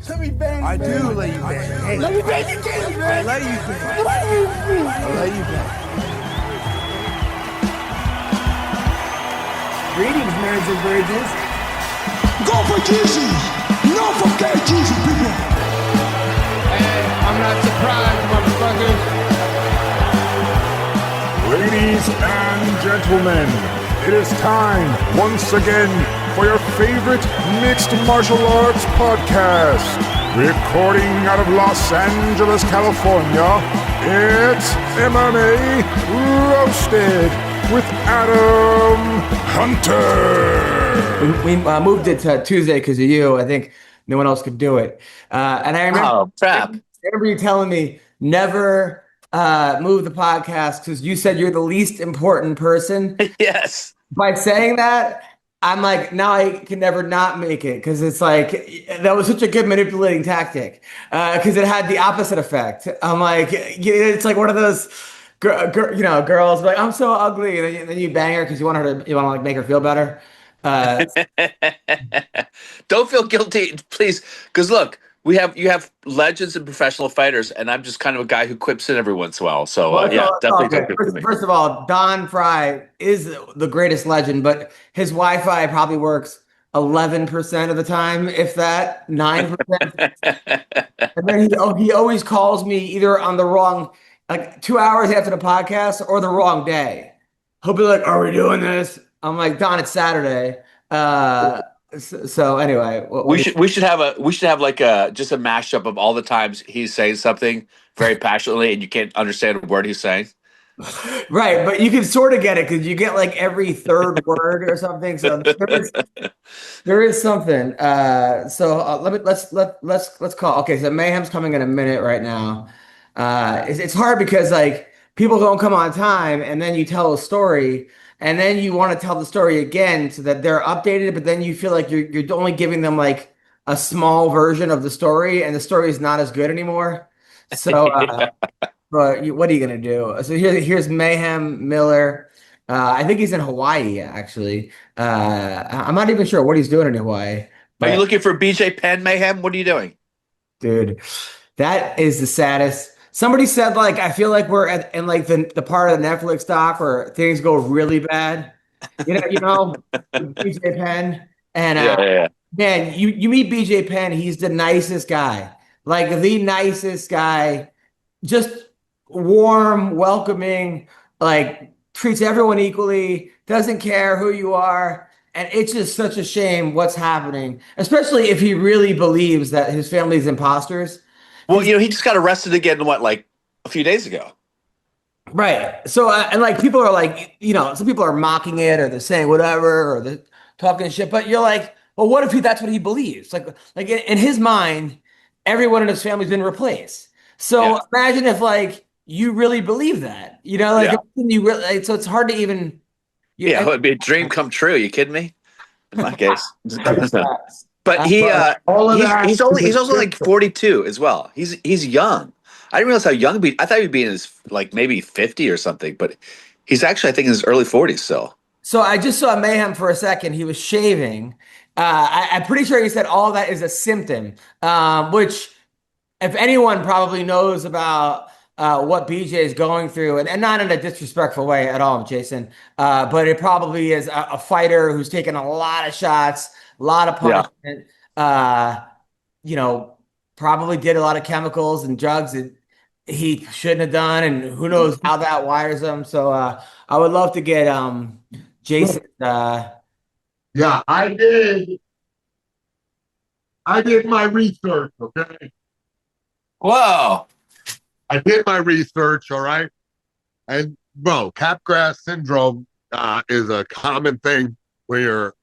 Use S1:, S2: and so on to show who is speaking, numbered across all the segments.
S1: Let me bang.
S2: I do let you bang. Hey,
S1: let me bang you, James, man.
S2: I let you bang. I let you bang.
S1: Greetings, nerds and virgins.
S3: Go for Jeezy. No forget Jeezy, people.
S4: Hey, I'm not surprised, motherfuckers.
S5: Ladies and gentlemen, it is time once again for your favorite mixed martial arts podcast. Recording out of Los Angeles, California, it's MMA Roasted with Adam Hunter.
S6: We moved it to Tuesday because of you. I think no one else could do it. And I remember, I remember you telling me never move the podcast because you said you're the least important person.
S7: Yes.
S6: By saying that, I'm like, now I can never not make it because it's like, that was such a good manipulating tactic because it had the opposite effect. I'm like, it's like one of those, girls like, I'm so ugly. And then you bang her because you want to like make her feel better.
S7: Don't feel guilty, please. Because look, you have legends and professional fighters, and I'm just kind of a guy who quips in every once in a while. So definitely don't give me.
S6: First of all, Don Fry is the greatest legend, but his Wi-Fi probably works 11% of the time, if that, 9%. And then he always calls me either on the wrong, like 2 hours after the podcast, or the wrong day. He'll be like, "Are we doing this?" I'm like, "Don, it's Saturday." So anyway,
S7: we should have like just a mashup of all the times he's saying something very passionately and you can't understand a word he's saying.
S6: Right, but you can sort of get it because you get like every third word or something. So there is something. Let's call. Okay, so Mayhem's coming in a minute right now. It's hard because like people don't come on time, and then you tell a story. And then you want to tell the story again so that they're updated, but then you feel like you're only giving them like a small version of the story, and the story is not as good anymore. So, but what are you gonna do? So here's Mayhem Miller. I think he's in Hawaii actually. I'm not even sure what he's doing in Hawaii.
S7: Are you looking for BJ Penn, Mayhem? What are you doing,
S6: dude? That is the saddest. Somebody said, like, I feel like we're in like the part of the Netflix doc where things go really bad. You know, BJ Penn. And man, you meet BJ Penn, he's the nicest guy. Like the nicest guy, just warm, welcoming, like treats everyone equally, doesn't care who you are. And it's just such a shame what's happening, especially if he really believes that his family's imposters.
S7: Well, he just got arrested again, like a few days ago.
S6: Right. So, and like people are like, some people are mocking it or they're saying whatever or they're talking shit. But you're like, well, what if that's what he believes? Like in his mind, everyone in his family's been replaced. So imagine if like you really believe that, you really, so it's hard to even.
S7: It would be a dream come true. You kidding me? In my case. But he's also like 42 as well. He's young. I didn't realize how young I thought he'd be in his like maybe 50 or something, but he's actually I think in his early 40s still.
S6: So I just saw Mayhem for a second. He was shaving. I'm pretty sure he said all that is a symptom, which if anyone probably knows about what BJ is going through, and not in a disrespectful way at all, Jason, but it probably is a fighter who's taken a lot of shots, a lot of punishment, probably did a lot of chemicals and drugs that he shouldn't have done, and who knows how that wires him. So I would love to get Jason.
S3: Yeah, I did my research, okay?
S7: Whoa.
S3: I did my research, all right? And, bro, Capgras syndrome is a common thing where you're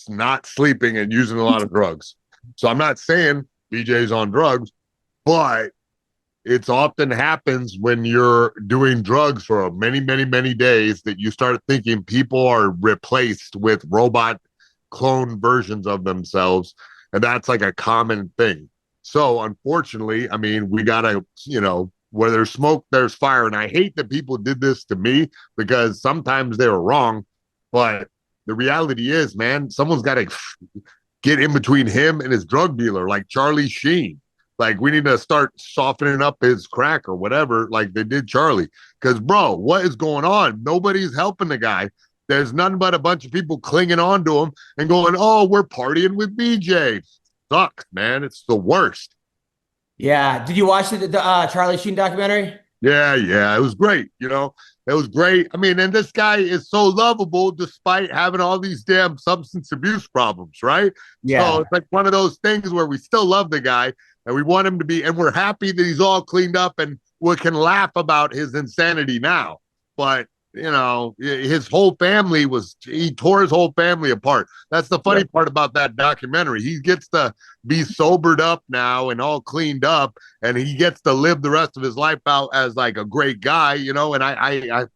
S3: not sleeping and using a lot of drugs. So I'm not saying BJ's on drugs, but it often happens when you're doing drugs for many, many, many days that you start thinking people are replaced with robot clone versions of themselves. And that's like a common thing. So unfortunately, I mean, we got to, where there's smoke, there's fire. And I hate that people did this to me because sometimes they were wrong. But the reality is, man, someone's got to get in between him and his drug dealer, like Charlie Sheen. Like, we need to start softening up his crack or whatever, like they did Charlie. Because, bro, what is going on? Nobody's helping the guy. There's nothing but a bunch of people clinging on to him and going, oh, we're partying with BJ. Sucks, man. It's the worst.
S6: Yeah. Did you watch the Charlie Sheen documentary?
S3: Yeah. It was great. You know, it was great. I mean, and this guy is so lovable despite having all these damn substance abuse problems, right?
S6: Yeah.
S3: So it's like one of those things where we still love the guy and we want him to be, and we're happy that he's all cleaned up and we can laugh about his insanity now. But, you know, his whole family he tore his whole family apart. That's the funny part about that documentary. He gets to be sobered up now and all cleaned up, and he gets to live the rest of his life out as like a great guy, you know, and I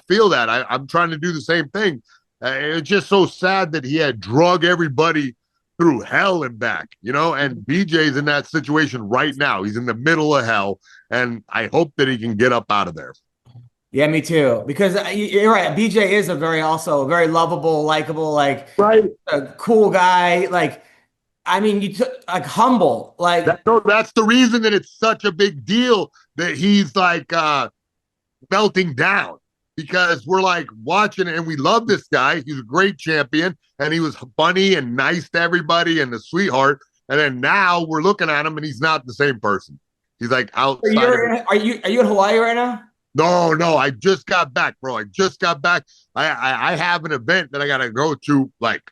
S3: feel that. I'm trying to do the same thing. It's just so sad that he had drug everybody through hell and back, you know, and BJ's in that situation right now. He's in the middle of hell, and I hope that he can get up out of there.
S6: Yeah, me too. Because you're right. BJ is a very lovable, likable, like a cool guy. Like, I mean, like humble. Like
S3: that's the reason that it's such a big deal that he's like melting down, because we're like watching it and we love this guy. He's a great champion and he was funny and nice to everybody and a sweetheart. And then now we're looking at him and he's not the same person. He's like outside.
S6: Are you in Hawaii right now?
S3: No, I just got back, bro. I just got back. I have an event that I gotta go to like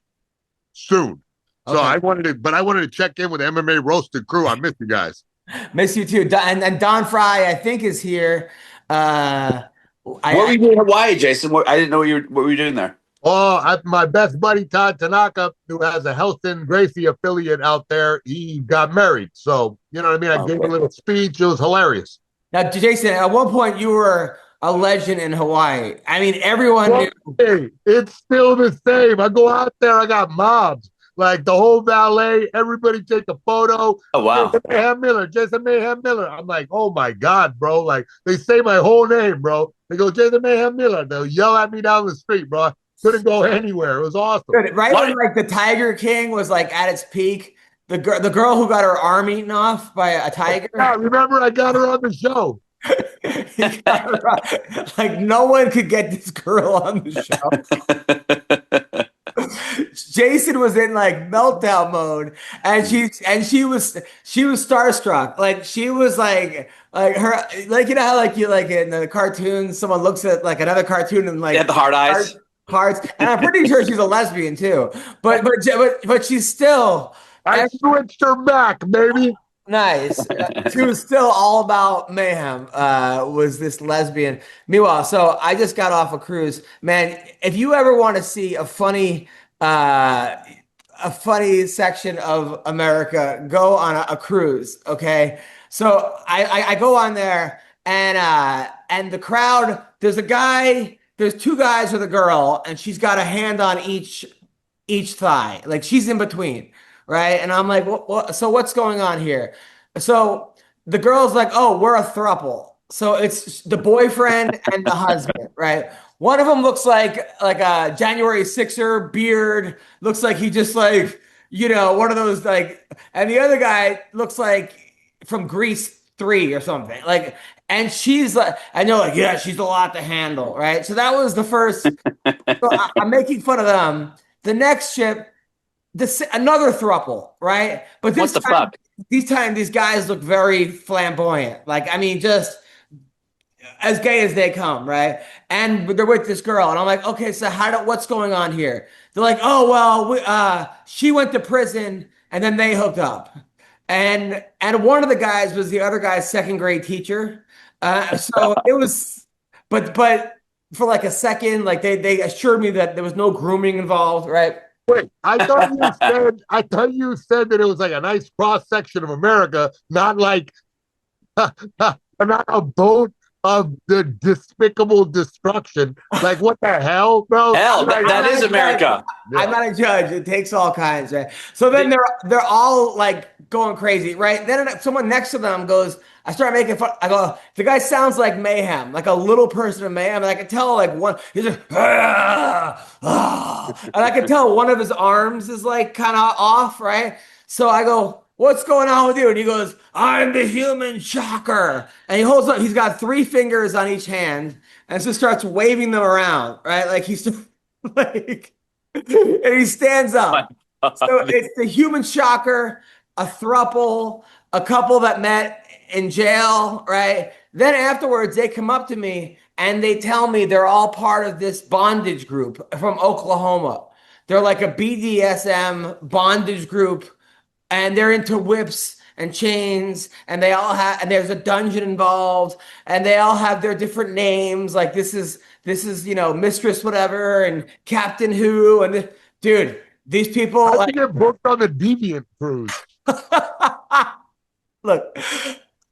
S3: soon. So
S6: Okay.
S3: I wanted to check in with the MMA Roasted crew. I miss you guys.
S6: Miss you too. And Don Fry, I think, is here.
S7: What were you doing in Hawaii, Jason? I didn't know what were you doing there.
S3: Oh, my best buddy Todd Tanaka, who has a Helston Gracie affiliate out there, he got married. So, you know what I mean? I gave a little speech. It was hilarious.
S6: Now, Jason, at one point you were a legend in Hawaii. I mean, everyone knew.
S3: Hey, it's still the same. I go out there, I got mobs. Like the whole valet, everybody take a photo.
S7: Oh, wow.
S3: Jason Mayhem Miller. I'm like, oh my God, bro. Like, they say my whole name, bro. They go, Jason Mayhem Miller. They'll yell at me down the street, bro. Couldn't go anywhere. It was awesome.
S6: Right when like the Tiger King was like at its peak, the girl who got her arm eaten off by a tiger.
S3: Yeah, remember I got her on the show.
S6: Like no one could get this girl on the show. Jason was in like meltdown mode, and she was starstruck. Like she was like her, like, you know how like you like in the cartoons, someone looks at like another cartoon and like
S7: They have the hard eyes.
S6: Hearts, and I'm pretty sure she's a lesbian too. But she's still.
S3: I switched her back, baby.
S6: Nice. She was still all about mayhem. Was this lesbian? Meanwhile, so I just got off a cruise, man. If you ever want to see a funny section of America, go on a cruise. Okay, so I go on there, and the crowd. There's two guys with a girl, and she's got a hand on each thigh, like she's in between. Right. And I'm like, so what's going on here? So the girl's like, oh, we're a throuple. So it's the boyfriend and the husband. Right. One of them looks like a January 6er beard. Looks like he just like, you know, one of those like, and the other guy looks like from Grease 3 or something like, and she's like, I know, like, yeah, she's a lot to handle. Right. So that was the first. So I'm making fun of them. The next ship. Another throuple, right? But this time, these guys look very flamboyant. Like, I mean, just as gay as they come, right? And they're with this girl, and I'm like, okay, so what's going on here? They're like, oh well, she went to prison, and then they hooked up, and one of the guys was the other guy's second grade teacher. So it was, but for like a second, like they assured me that there was no grooming involved, right?
S3: Wait, I thought you said that it was like a nice cross section of America, not like not a boat of the despicable destruction. Like, what the hell, bro?
S7: Hell, that is America.
S6: I'm not a judge. It takes all kinds, right? So then they're all like going crazy, right? Then someone next to them goes, I start making fun. I go, the guy sounds like mayhem, like a little person of mayhem. And I can tell like one, he's like, and I can tell one of his arms is like kind of off, right? So I go, what's going on with you? And he goes, I'm the human shocker. And he holds up, he's got 3 fingers on each hand and just starts waving them around, right? Like he's like, and he stands up. So it's the human shocker, a throuple, a couple that met in jail, right? Then afterwards, they come up to me and they tell me they're all part of this bondage group from Oklahoma. They're like a BDSM bondage group, and they're into whips and chains, and they all have, and there's a dungeon involved, and they all have their different names. Like this is Mistress whatever and Captain Who, and dude, these people
S3: I get booked on the Deviant cruise.
S6: Look,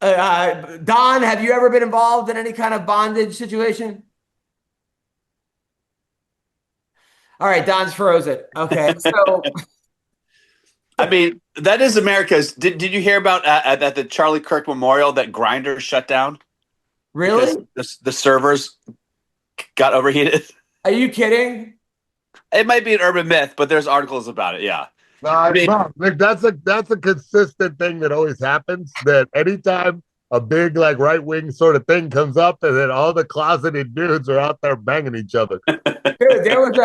S6: Don, have you ever been involved in any kind of bondage situation? All right, Don's frozen. Okay, so
S7: I mean, that is America's. Did you hear about at the Charlie Kirk Memorial that Grindr shut down?
S6: Really?
S7: The servers got overheated.
S6: Are you kidding?
S7: It might be an urban myth, but there's articles about it. Yeah.
S3: Like that's a consistent thing that always happens. That anytime a big like right wing sort of thing comes up, and then all the closeted dudes are out there banging each other.
S6: Dude, there was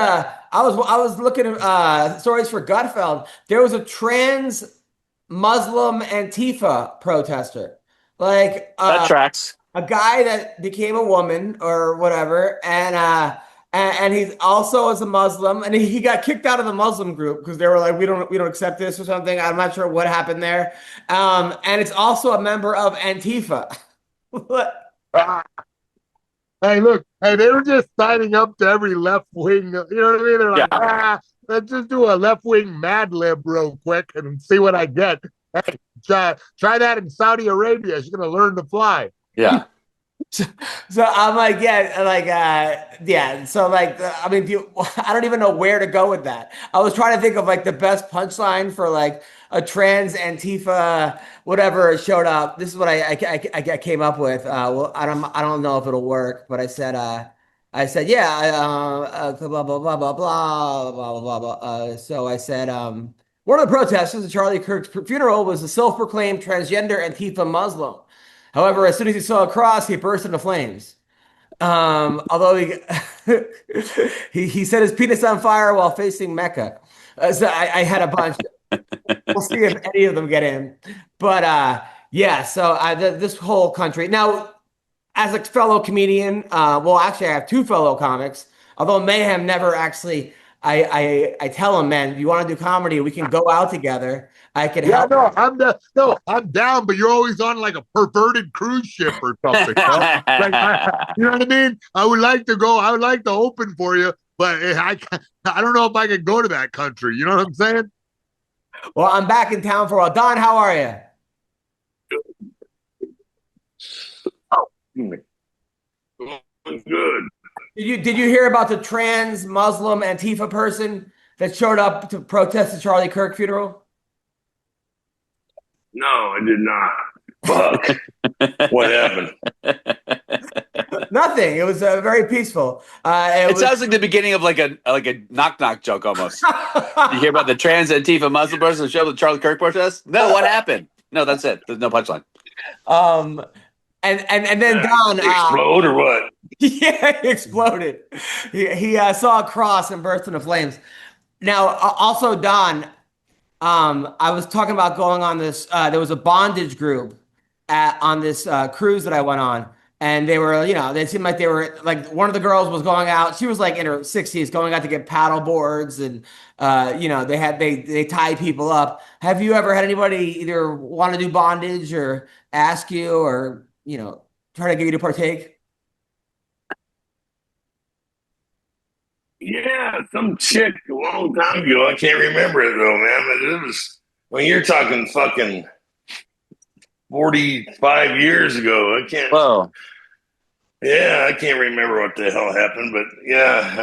S6: I was looking at stories for Gutfeld. There was a trans Muslim Antifa protester, like
S7: that tracks.
S6: A guy that became a woman or whatever, and he's also as a Muslim, and he got kicked out of the Muslim group because they were like, we don't accept this or something. I'm not sure what happened there. And it's also a member of Antifa.
S3: Hey, look, they were just signing up to every left wing. You know what I mean? They're like, let's just do a left wing Mad Lib real quick and see what I get. Hey, try that in Saudi Arabia. She's gonna learn to fly.
S7: Yeah.
S6: So I'm like, yeah. So like, I mean, I don't even know where to go with that. I was trying to think of like the best punchline for like a trans Antifa, whatever showed up. This is what I came up with. Well, I don't know if it'll work, but I said, yeah, blah, blah, blah, blah, blah, blah, blah, blah. So I said, one of the protesters at Charlie Kirk's funeral was a self-proclaimed transgender Antifa Muslim. However, as soon as he saw a cross, he burst into flames. Although he set his penis on fire while facing Mecca. So I had a bunch. We'll see if any of them get in. But yeah, so this whole country. Now, as a fellow comedian, well, actually, I have 2 fellow comics. Although Mayhem never actually, I tell him, man, if you want to do comedy, we can go out together. I can help.
S3: I'm down, but you're always on like a perverted cruise ship or something. You know what I mean? I would like to open for you, but I don't know if I can go to that country. You know what I'm saying?
S6: Well, I'm back in town for a while. Don, how are you?
S8: Good.
S6: Did you hear about the trans Muslim Antifa person that showed up to protest the Charlie Kirk funeral?
S8: No, I did not. Fuck. What happened?
S6: Nothing. It was very peaceful.
S7: It sounds like the beginning of like a knock joke almost. You hear about the trans Antifa Muslim person that showed up at the Charlie Kirk protest? No, what happened? No, that's it. There's no punchline.
S6: And then Don
S8: explode or what?
S6: Yeah, he exploded. He saw a cross and burst into flames. Now, also Don, I was talking about going on this. There was a bondage group on this cruise that I went on, and they were, they seemed like they were like one of the girls was going out. She was like in her 60s, going out to get paddle boards, and they tie people up. Have you ever had anybody either want to do bondage or ask you or try to get you to partake?
S8: Yeah, some chick a long time ago. I can't remember it though, man. But it was when you're talking fucking 45 years ago. I can't.
S7: Whoa.
S8: Yeah, I can't remember what the hell happened, but yeah,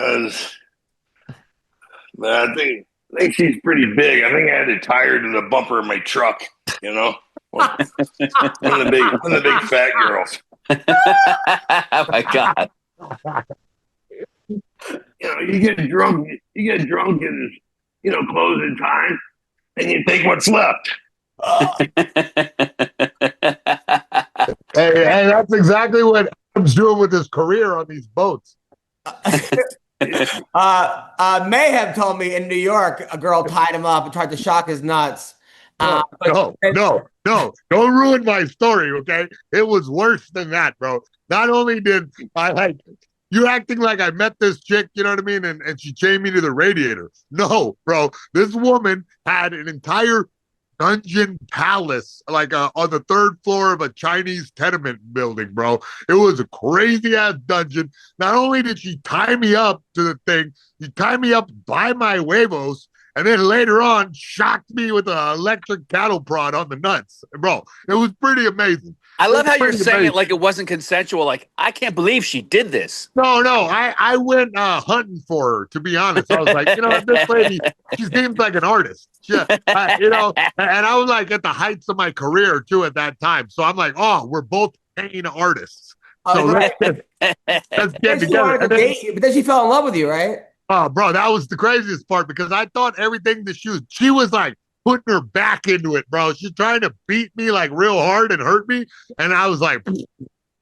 S8: I think she's pretty big. I think I had it tied to the bumper of my truck. You know, one of the big fat girls.
S7: Oh my God.
S8: You get drunk. You get drunk and closing time, and you take what's left.
S3: Hey, that's exactly what Adam's doing with his career on these boats.
S6: Mayhem told me in New York, a girl tied him up and tried to shock his nuts.
S3: No, don't ruin my story, okay? It was worse than that, bro. Not only did I you acting like I met this chick, you know what I mean? And she chained me to the radiator. No, bro. This woman had an entire dungeon palace, on the third floor of a Chinese tenement building, bro. It was a crazy ass dungeon. Not only did she tie me up to the thing, she tied me up by my huevos, and then later on shocked me with an electric cattle prod on the nuts, bro. It was pretty amazing.
S7: I love how you're saying it like it wasn't consensual. Like, I can't believe she did this.
S3: No, I went hunting for her, to be honest. I was like, this lady, she seems like an artist. And I was like at the heights of my career too at that time. So I'm like, oh, we're both paying artists. So let's get together.
S6: But then she fell in love with you, right?
S3: Oh, bro, that was the craziest part because I thought everything that she was like putting her back into it, bro. She's trying to beat me like real hard and hurt me. And I was like,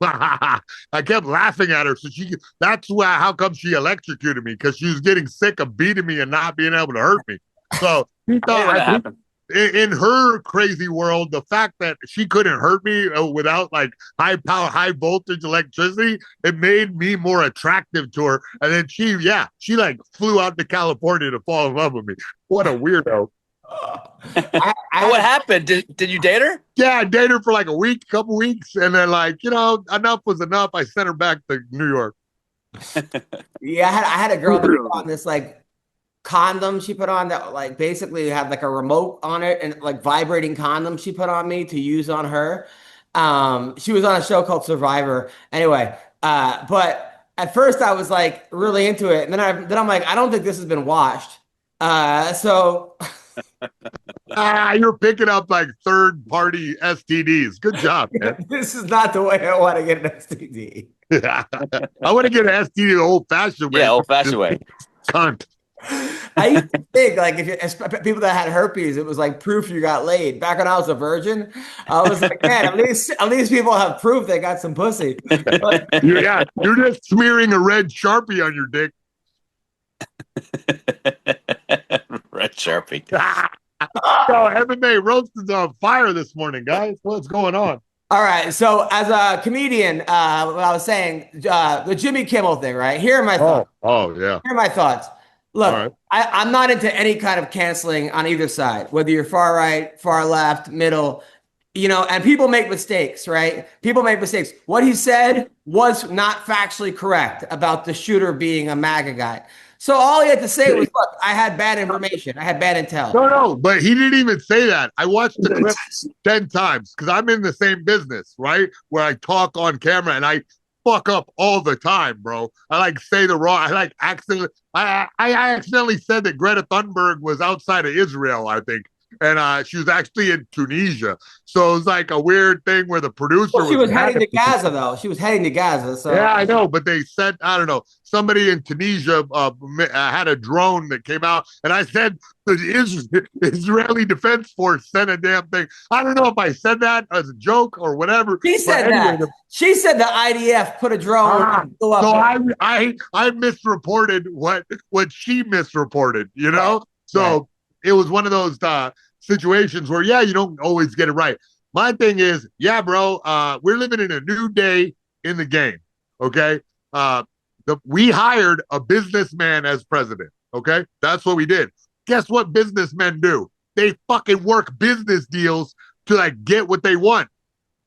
S3: I kept laughing at her. So that's how come she electrocuted me, because she was getting sick of beating me and not being able to hurt me. So she thought in her crazy world, the fact that she couldn't hurt me without like high power, high voltage electricity, it made me more attractive to her. And then she like flew out to California to fall in love with me. What a weirdo.
S7: What happened? Did you date her?
S3: Yeah, I dated her for like a couple weeks, and then enough was enough. I sent her back to New York.
S6: Yeah, I had a girl on this like condom she put on that like basically had like a remote on it and like vibrating condom she put on me to use on her. She was on a show called Survivor. Anyway, but at first I was like really into it, and then I'm like, I don't think this has been washed. So
S3: you're picking up like third-party STDs. Good job, man.
S6: This is not the way I want to get an STD.
S3: I want to get an STD the old-fashioned way.
S7: Yeah, old-fashioned way.
S3: Cunt.
S6: I used to think like people that had herpes, it was like proof you got laid. Back when I was a virgin, I was like, man, at least people have proof they got some pussy.
S3: You're just smearing a red Sharpie on your dick.
S7: Red Sharpie.
S3: MMA Roasted's on fire this morning, guys. What's going on?
S6: All right. So as a comedian, what I was saying, the Jimmy Kimmel thing, right? Here are my thoughts.
S3: Oh, yeah.
S6: Here are my thoughts. Look,
S3: right.
S6: I'm not into any kind of canceling on either side, whether you're far right, far left, middle, and people make mistakes, right? People make mistakes. What he said was not factually correct about the shooter being a MAGA guy. So all he had to say was, look, I had bad information. I had bad intel.
S3: No, but he didn't even say that. I watched the clip 10 times because I'm in the same business, right? Where I talk on camera and I fuck up all the time, bro. I say the wrong, I accidentally said that Greta Thunberg was outside of Israel, I think. And she was actually in Tunisia. So it was like a weird thing where the producer
S6: she was heading to Gaza, though. She was heading to Gaza. So
S3: yeah, I know. But they said, I don't know, somebody in Tunisia had a drone that came out. And I said the Israeli Defense Force sent a damn thing. I don't know if I said that as a joke or whatever.
S6: She said that. She said the IDF put a drone.
S3: So I misreported what she misreported,
S6: Right.
S3: So it was one of those situations where, you don't always get it right. My thing is, bro, we're living in a new day in the game, okay? We hired a businessman as president, okay? That's what we did. Guess what businessmen do? They fucking work business deals to, get what they want.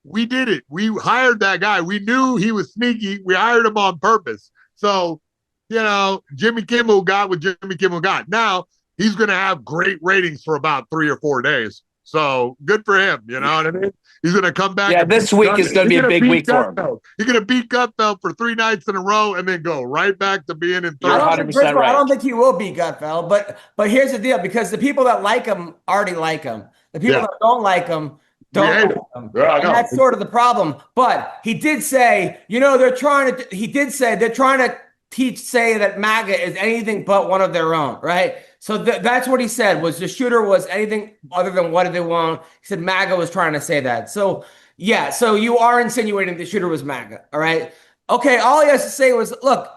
S3: We did it. We hired that guy. We knew he was sneaky. We hired him on purpose. So, Jimmy Kimmel got what Jimmy Kimmel got. Now, he's going to have great ratings for about 3 or 4 days. So good for him. You know what I mean? He's going to come back.
S7: Yeah, this week is going to be a big week for him.
S3: He's going to beat Gutfeld for 3 nights in a row and then go right back to being in third.
S6: I don't think he will beat Gutfeld, but here's the deal, because the people that like him already like him. The people that don't like him don't like him.
S3: Yeah,
S6: and that's sort of the problem. But he did say, they're trying to say that MAGA is anything but one of their own, right? So that's what he said, was the shooter was anything other than what they want. He said MAGA was trying to say that. So, yeah, so you are insinuating the shooter was MAGA, all right? Okay, all he has to say was, look,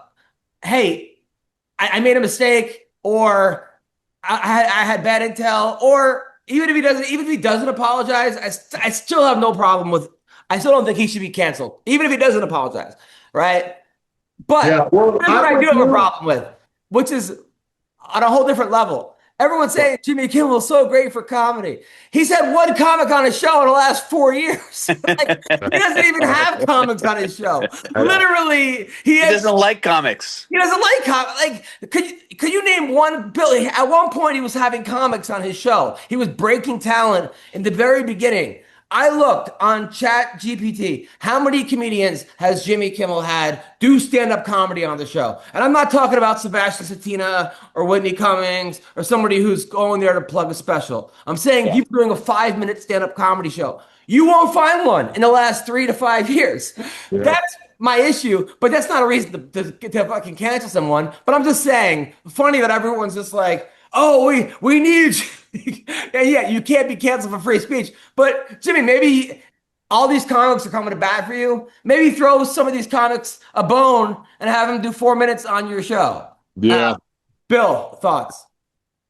S6: hey, I made a mistake, or I had bad intel, or even if he doesn't apologize, I still have no problem with, I still don't think he should be canceled, even if he doesn't apologize, right? But here's what I do have a problem with, which is on a whole different level. Everyone's saying Jimmy Kimmel is so great for comedy. He's had one comic on his show in the last 4 years. Like, he doesn't even have comics on his show. Literally, he
S7: doesn't like comics.
S6: He doesn't like comics. Like, could you name one? Billy, at one point, he was having comics on his show. He was breaking talent in the very beginning. I looked on Chat GPT. How many comedians has Jimmy Kimmel had do stand-up comedy on the show? And I'm not talking about Sebastian Satina or Whitney Cummings or somebody who's going there to plug a special. I'm saying people doing a 5-minute stand-up comedy show. You won't find one in the last 3 to 5 years. Yeah. That's my issue, but that's not a reason to fucking cancel someone. But I'm just saying, funny that everyone's just like, oh, we need you. Yeah, you can't be canceled for free speech. But Jimmy, maybe all these comics are coming to bat for you. Maybe throw some of these comics a bone and have them do 4 minutes on your show.
S3: Yeah.
S6: Bill, thoughts?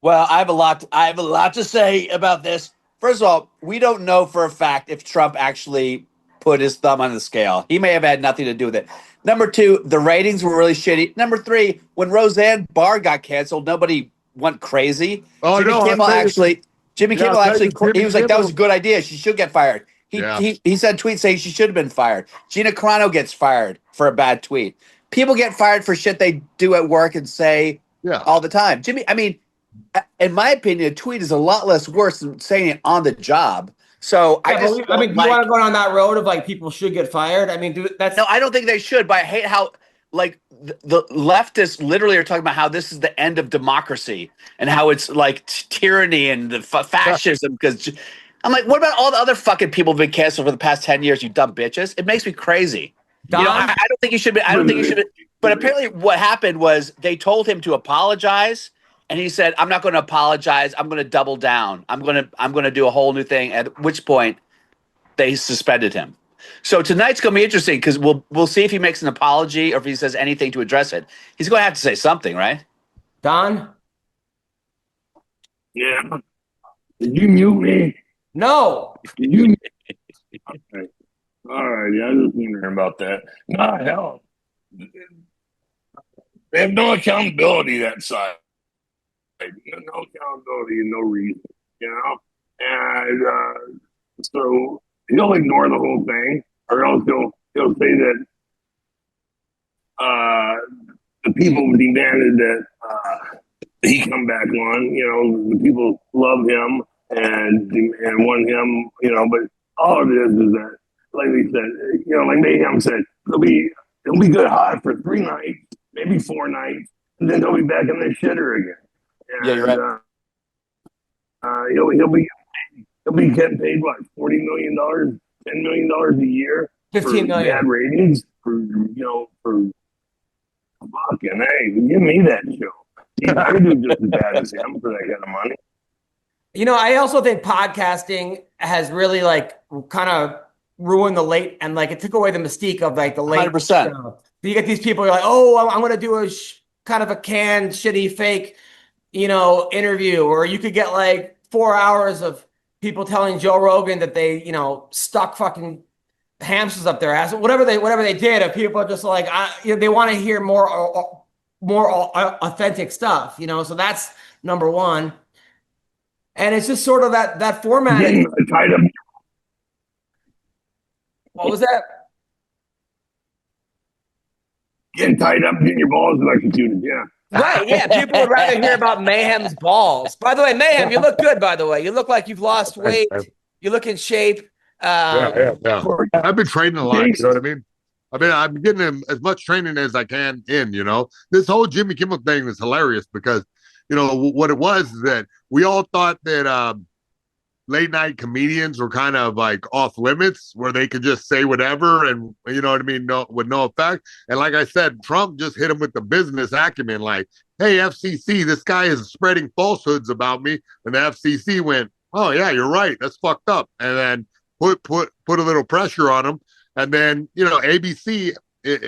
S7: Well, I have a lot to say about this. First of all, we don't know for a fact if Trump actually put his thumb on the scale. He may have had nothing to do with it. Number 2, the ratings were really shitty. Number 3, when Roseanne Barr got canceled, nobody went crazy.
S3: Oh,
S7: Jimmy Kimmel actually, he was like, that was a good idea. She should get fired. He sent tweets saying she should have been fired. Gina Carano gets fired for a bad tweet. People get fired for shit they do at work and say all the time. Jimmy, I mean, in my opinion, a tweet is a lot less worse than saying it on the job. So
S6: do you want to go on that road of like people should get fired? I mean, no,
S7: I don't think they should. But I hate how like the leftists literally are talking about how this is the end of democracy and how it's like tyranny and the fascism. Because I'm like, what about all the other fucking people who've been canceled for the past 10 years? You dumb bitches! It makes me crazy.
S6: Don?
S7: I don't think you should be. I don't think you should be. But apparently, what happened was they told him to apologize. And he said, I'm not going to apologize. I'm going to double down. I'm going to do a whole new thing. At which point, they suspended him. So tonight's going to be interesting because we'll see if he makes an apology or if he says anything to address it. He's going to have to say something, right?
S6: Don?
S8: Yeah. Did you mute me?
S6: No.
S8: Did you? Okay. All right. Yeah, I was just wondering about that. Nah, hell. They have no accountability that side. No accountability and no reason, and so he'll ignore the whole thing, or else he'll say that the people demanded that he come back on. The people love him and want him, But all it is that, like we said, like Mayhem said, he'll be good hot for 3 nights, maybe 4 nights, and then he'll be back in the shitter again. And,
S7: yeah, you're right.
S8: He'll be getting paid what, $40 million, $10 million a year,
S6: 15 million
S8: bad ratings for fucking hey, give me that show. I could do just as bad as him for that kind of money.
S6: I also think podcasting has really like kind of ruined the late and like it took away the mystique of like the late.
S7: 100%.
S6: You get these people, you're like, oh, I'm going to do a kind of a canned, shitty, fake. Interview, or you could get like 4 hours of people telling Joe Rogan that they, stuck fucking hamsters up their ass, whatever they did. If people are just like, they want to hear more authentic stuff, So that's number one, and it's just sort of that format.
S8: Tied up.
S6: What was that?
S8: Getting tied up, getting your balls electrocuted. Yeah.
S6: Right, yeah. People would rather hear about Mayhem's balls. By the way, Mayhem, you look good, by the way. You look like you've lost weight. You look in shape.
S3: Yeah. I've been training a lot, you know what I mean? I'm getting as much training as I can in, you know. This whole Jimmy Kimmel thing is hilarious because, you know, what it was is that we all thought that late night comedians were kind of like off limits where they could just say whatever and, you know what I mean, with no effect. And like I said, Trump just hit him with the business acumen like, hey, FCC, this guy is spreading falsehoods about me. And the FCC went, oh, yeah, you're right. That's fucked up. And then put a little pressure on him. And then, you know, ABC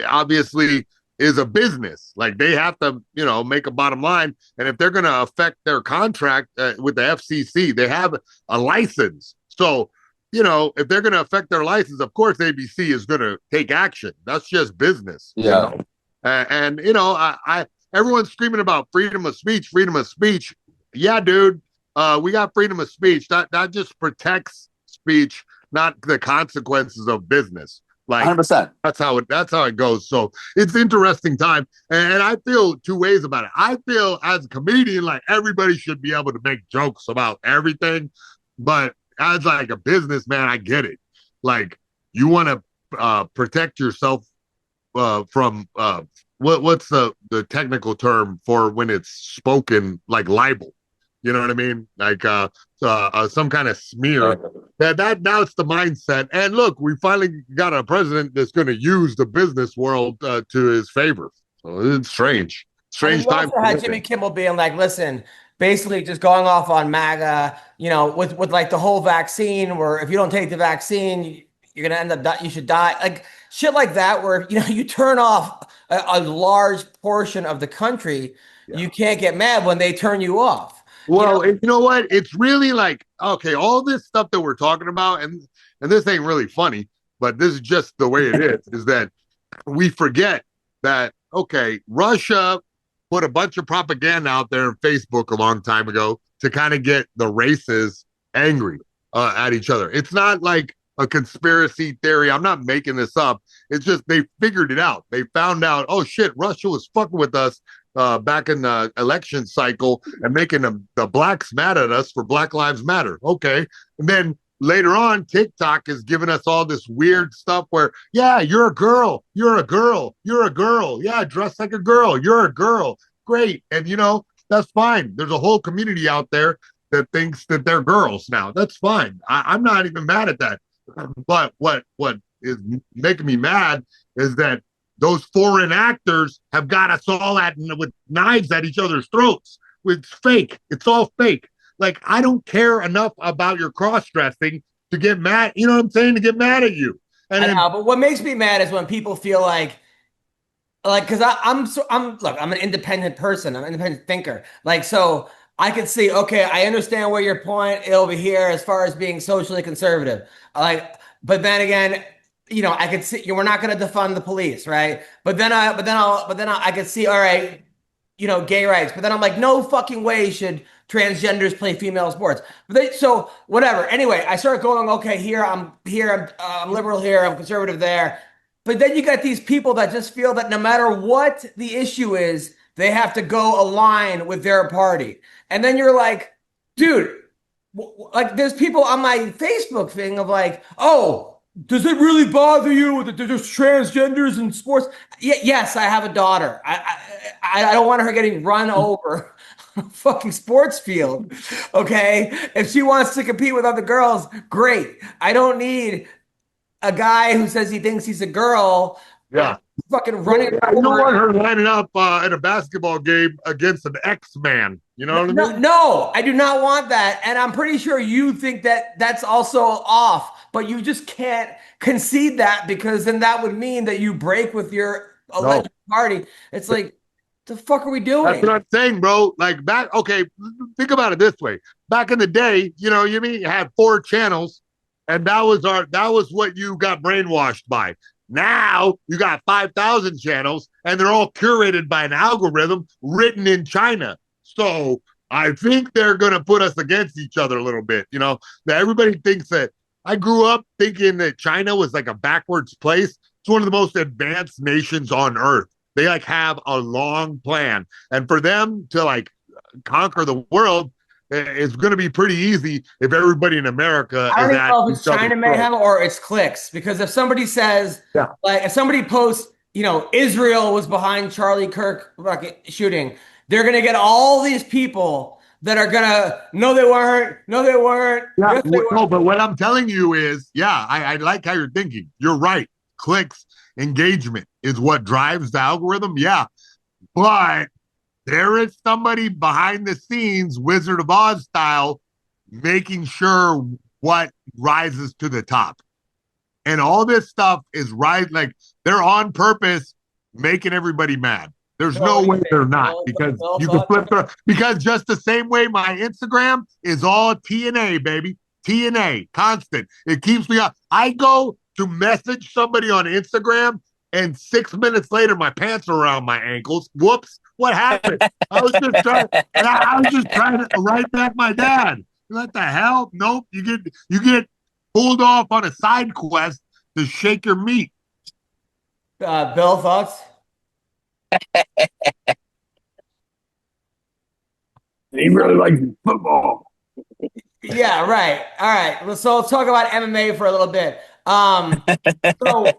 S3: obviously is a business. Like they have to, you know, make a bottom line. And if they're going to affect their contract with the FCC, they have a license. So, you know, if they're going to affect their license, of course, ABC is going to take action. That's just business.
S7: Yeah.
S3: You know? And, you know, I everyone's screaming about freedom of speech, freedom of speech. Yeah, dude, we got freedom of speech. That just protects speech, not the consequences of business. Like
S7: 100%.
S3: That's how it goes. So it's interesting time. And I feel two ways about it. I feel as a comedian, like everybody should be able to make jokes about everything. But as like a businessman, I get it. Like you want to protect yourself from what's the technical term for when it's spoken like libel? You know what I mean? Like some kind of smear. That now it's the mindset. And look, we finally got a president that's going to use the business world to his favor. So it's strange. Strange time.
S6: Also had Jimmy Kimmel being like, listen, basically just going off on MAGA, you know, with like the whole vaccine, where if you don't take the vaccine, you're going to end up, you should die. Like shit like that, where, you know, you turn off a large portion of the country. Yeah. You can't get mad when they turn you off.
S3: Well, you know what? It's really like, okay, all this stuff that we're talking about, and this ain't really funny, but this is just the way it is that we forget that, okay, Russia put a bunch of propaganda out there on Facebook a long time ago to kind of get the races angry at each other. It's not like a conspiracy theory. I'm not making this up. It's just they figured it out. They found out, oh, shit, Russia was fucking with us back in the election cycle and making the blacks mad at us for Black Lives Matter. Okay. And then later on, TikTok is giving us all this weird stuff where, yeah, you're a girl. You're a girl. You're a girl. Yeah, dress like a girl. You're a girl. Great. And, you know, that's fine. There's a whole community out there that thinks that they're girls now. That's fine. I'm not even mad at that. But what is making me mad is that those foreign actors have got us all with knives at each other's throats. It's fake. It's all fake. Like, I don't care enough about your cross-dressing to get mad. You know what I'm saying? To get mad at you. And
S6: I know, but what makes me mad is when people feel like, because I'm an independent person. I'm an independent thinker. Like, so I could see, okay, I understand where your point over here as far as being socially conservative. Like, but then again, you know, I could see we're not going to defund the police, right? But then I could see, all right, you know, gay rights. But then I'm like, no fucking way should transgenders play female sports. But so whatever. Anyway, I start going, okay, I'm liberal here, I'm conservative there. But then you got these people that just feel that no matter what the issue is, they have to go align with their party. And then you're like, dude, like there's people on my Facebook thing of like, oh, does it really bother you that there's transgenders in sports? Yes, I have a daughter. I don't want her getting run over on a fucking sports field. Okay? If she wants to compete with other girls, great. I don't need a guy who says he thinks he's a girl.
S3: Yeah.
S6: Fucking running.
S3: I don't want her lining up at a basketball game against an X-Man. You know what I mean?
S6: No, I do not want that. And I'm pretty sure you think that that's also off. But you just can't concede that, because then that would mean that you break with your alleged party. It's like, the fuck are we doing?
S3: That's what I'm saying, bro. Like okay, think about it this way. Back in the day, you know, you had 4 channels, and that was what you got brainwashed by. Now you got 5,000 channels, and they're all curated by an algorithm written in China. So I think they're gonna put us against each other a little bit. You know, that everybody thinks that. I grew up thinking that China was like a backwards place. It's one of the most advanced nations on earth. They like have a long plan, and for them to like conquer the world, it's going to be pretty easy if everybody in America.
S6: I don't
S3: is
S6: even know if it's China Mayhem or it's clicks, because if somebody says, like, if somebody posts, Israel was behind Charlie Kirk shooting, they're going to get all these people that are going to, no, they weren't.
S3: Yeah,
S6: Yes, they weren't.
S3: no, but what I'm telling you is, I like how you're thinking. You're right. Clicks, engagement is what drives the algorithm. Yeah, but there is somebody behind the scenes, Wizard of Oz style, making sure what rises to the top. And all this stuff is right. Like, they're on purpose making everybody mad. There's no way they're not, because you can flip through. Because just the same way my Instagram is all TNA, baby. TNA, constant. It keeps me up. I go to message somebody on Instagram, and 6 minutes later, my pants are around my ankles. Whoops. What happened? I was just trying to write back my dad. What the hell? Nope. You get pulled off on a side quest to shake your meat.
S6: Bill, thoughts?
S8: He really likes football.
S6: Yeah, right. All right. So let's talk about MMA for a little bit. So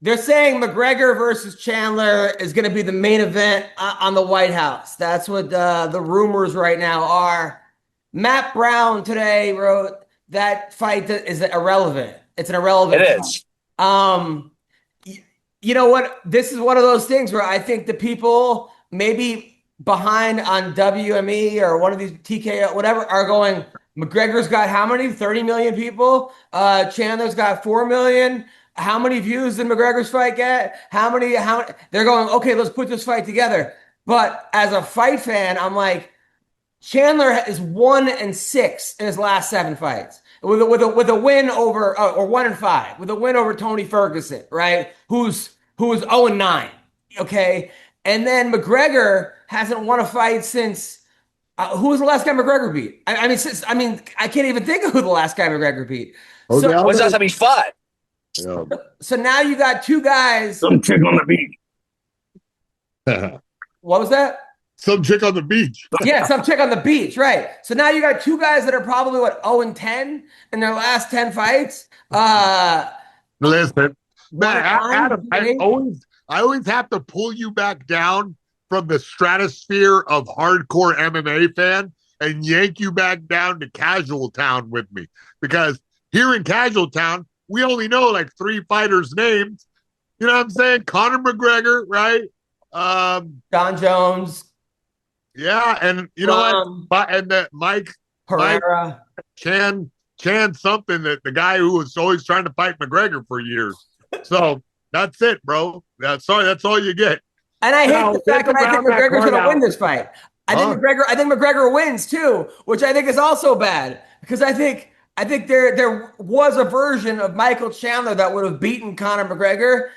S6: they're saying McGregor versus Chandler is going to be the main event on the White House. That's what the rumors right now are. Matt Brown today wrote that fight is irrelevant. It's an irrelevant
S7: It
S6: fight.
S7: is.
S6: You know what? This is one of those things where I think the people maybe behind on WME or one of these TKO, whatever, are going, McGregor's got how many? 30 million people. Chandler's got 4 million. How many views did McGregor's fight get? How many? They're going, okay, let's put this fight together. But as a fight fan, I'm like, Chandler is 1-6 in his last 7 fights. With a win over, or 1-5, with a win over Tony Ferguson, right? Who's 0-9, okay? And then McGregor hasn't won a fight since, who was the last guy McGregor beat? I can't even think of who the last guy McGregor beat.
S7: When's the last time he fought?
S6: So now you got 2 guys.
S8: Some chick on the beach.
S6: What was that?
S3: Some chick on the beach.
S6: Yeah, some chick on the beach, right. So now you got 2 guys that are probably, 0-10 in their last 10 fights.
S3: Listen, man, Adam, I always have to pull you back down from the stratosphere of hardcore MMA fan and yank you back down to casual town with me. Because here in casual town, we only know like 3 fighters' names. You know what I'm saying? Conor McGregor, right?
S6: John Jones.
S3: Yeah, and you know what? And that Mike
S6: Pereira.
S3: Chan something, that the guy who was always trying to fight McGregor for years. So that's it, bro. That's all you get.
S6: And I hate the fact that I think McGregor's going to win this fight. I think McGregor wins too, which I think is also bad, because I think there was a version of Michael Chandler that would have beaten Conor McGregor,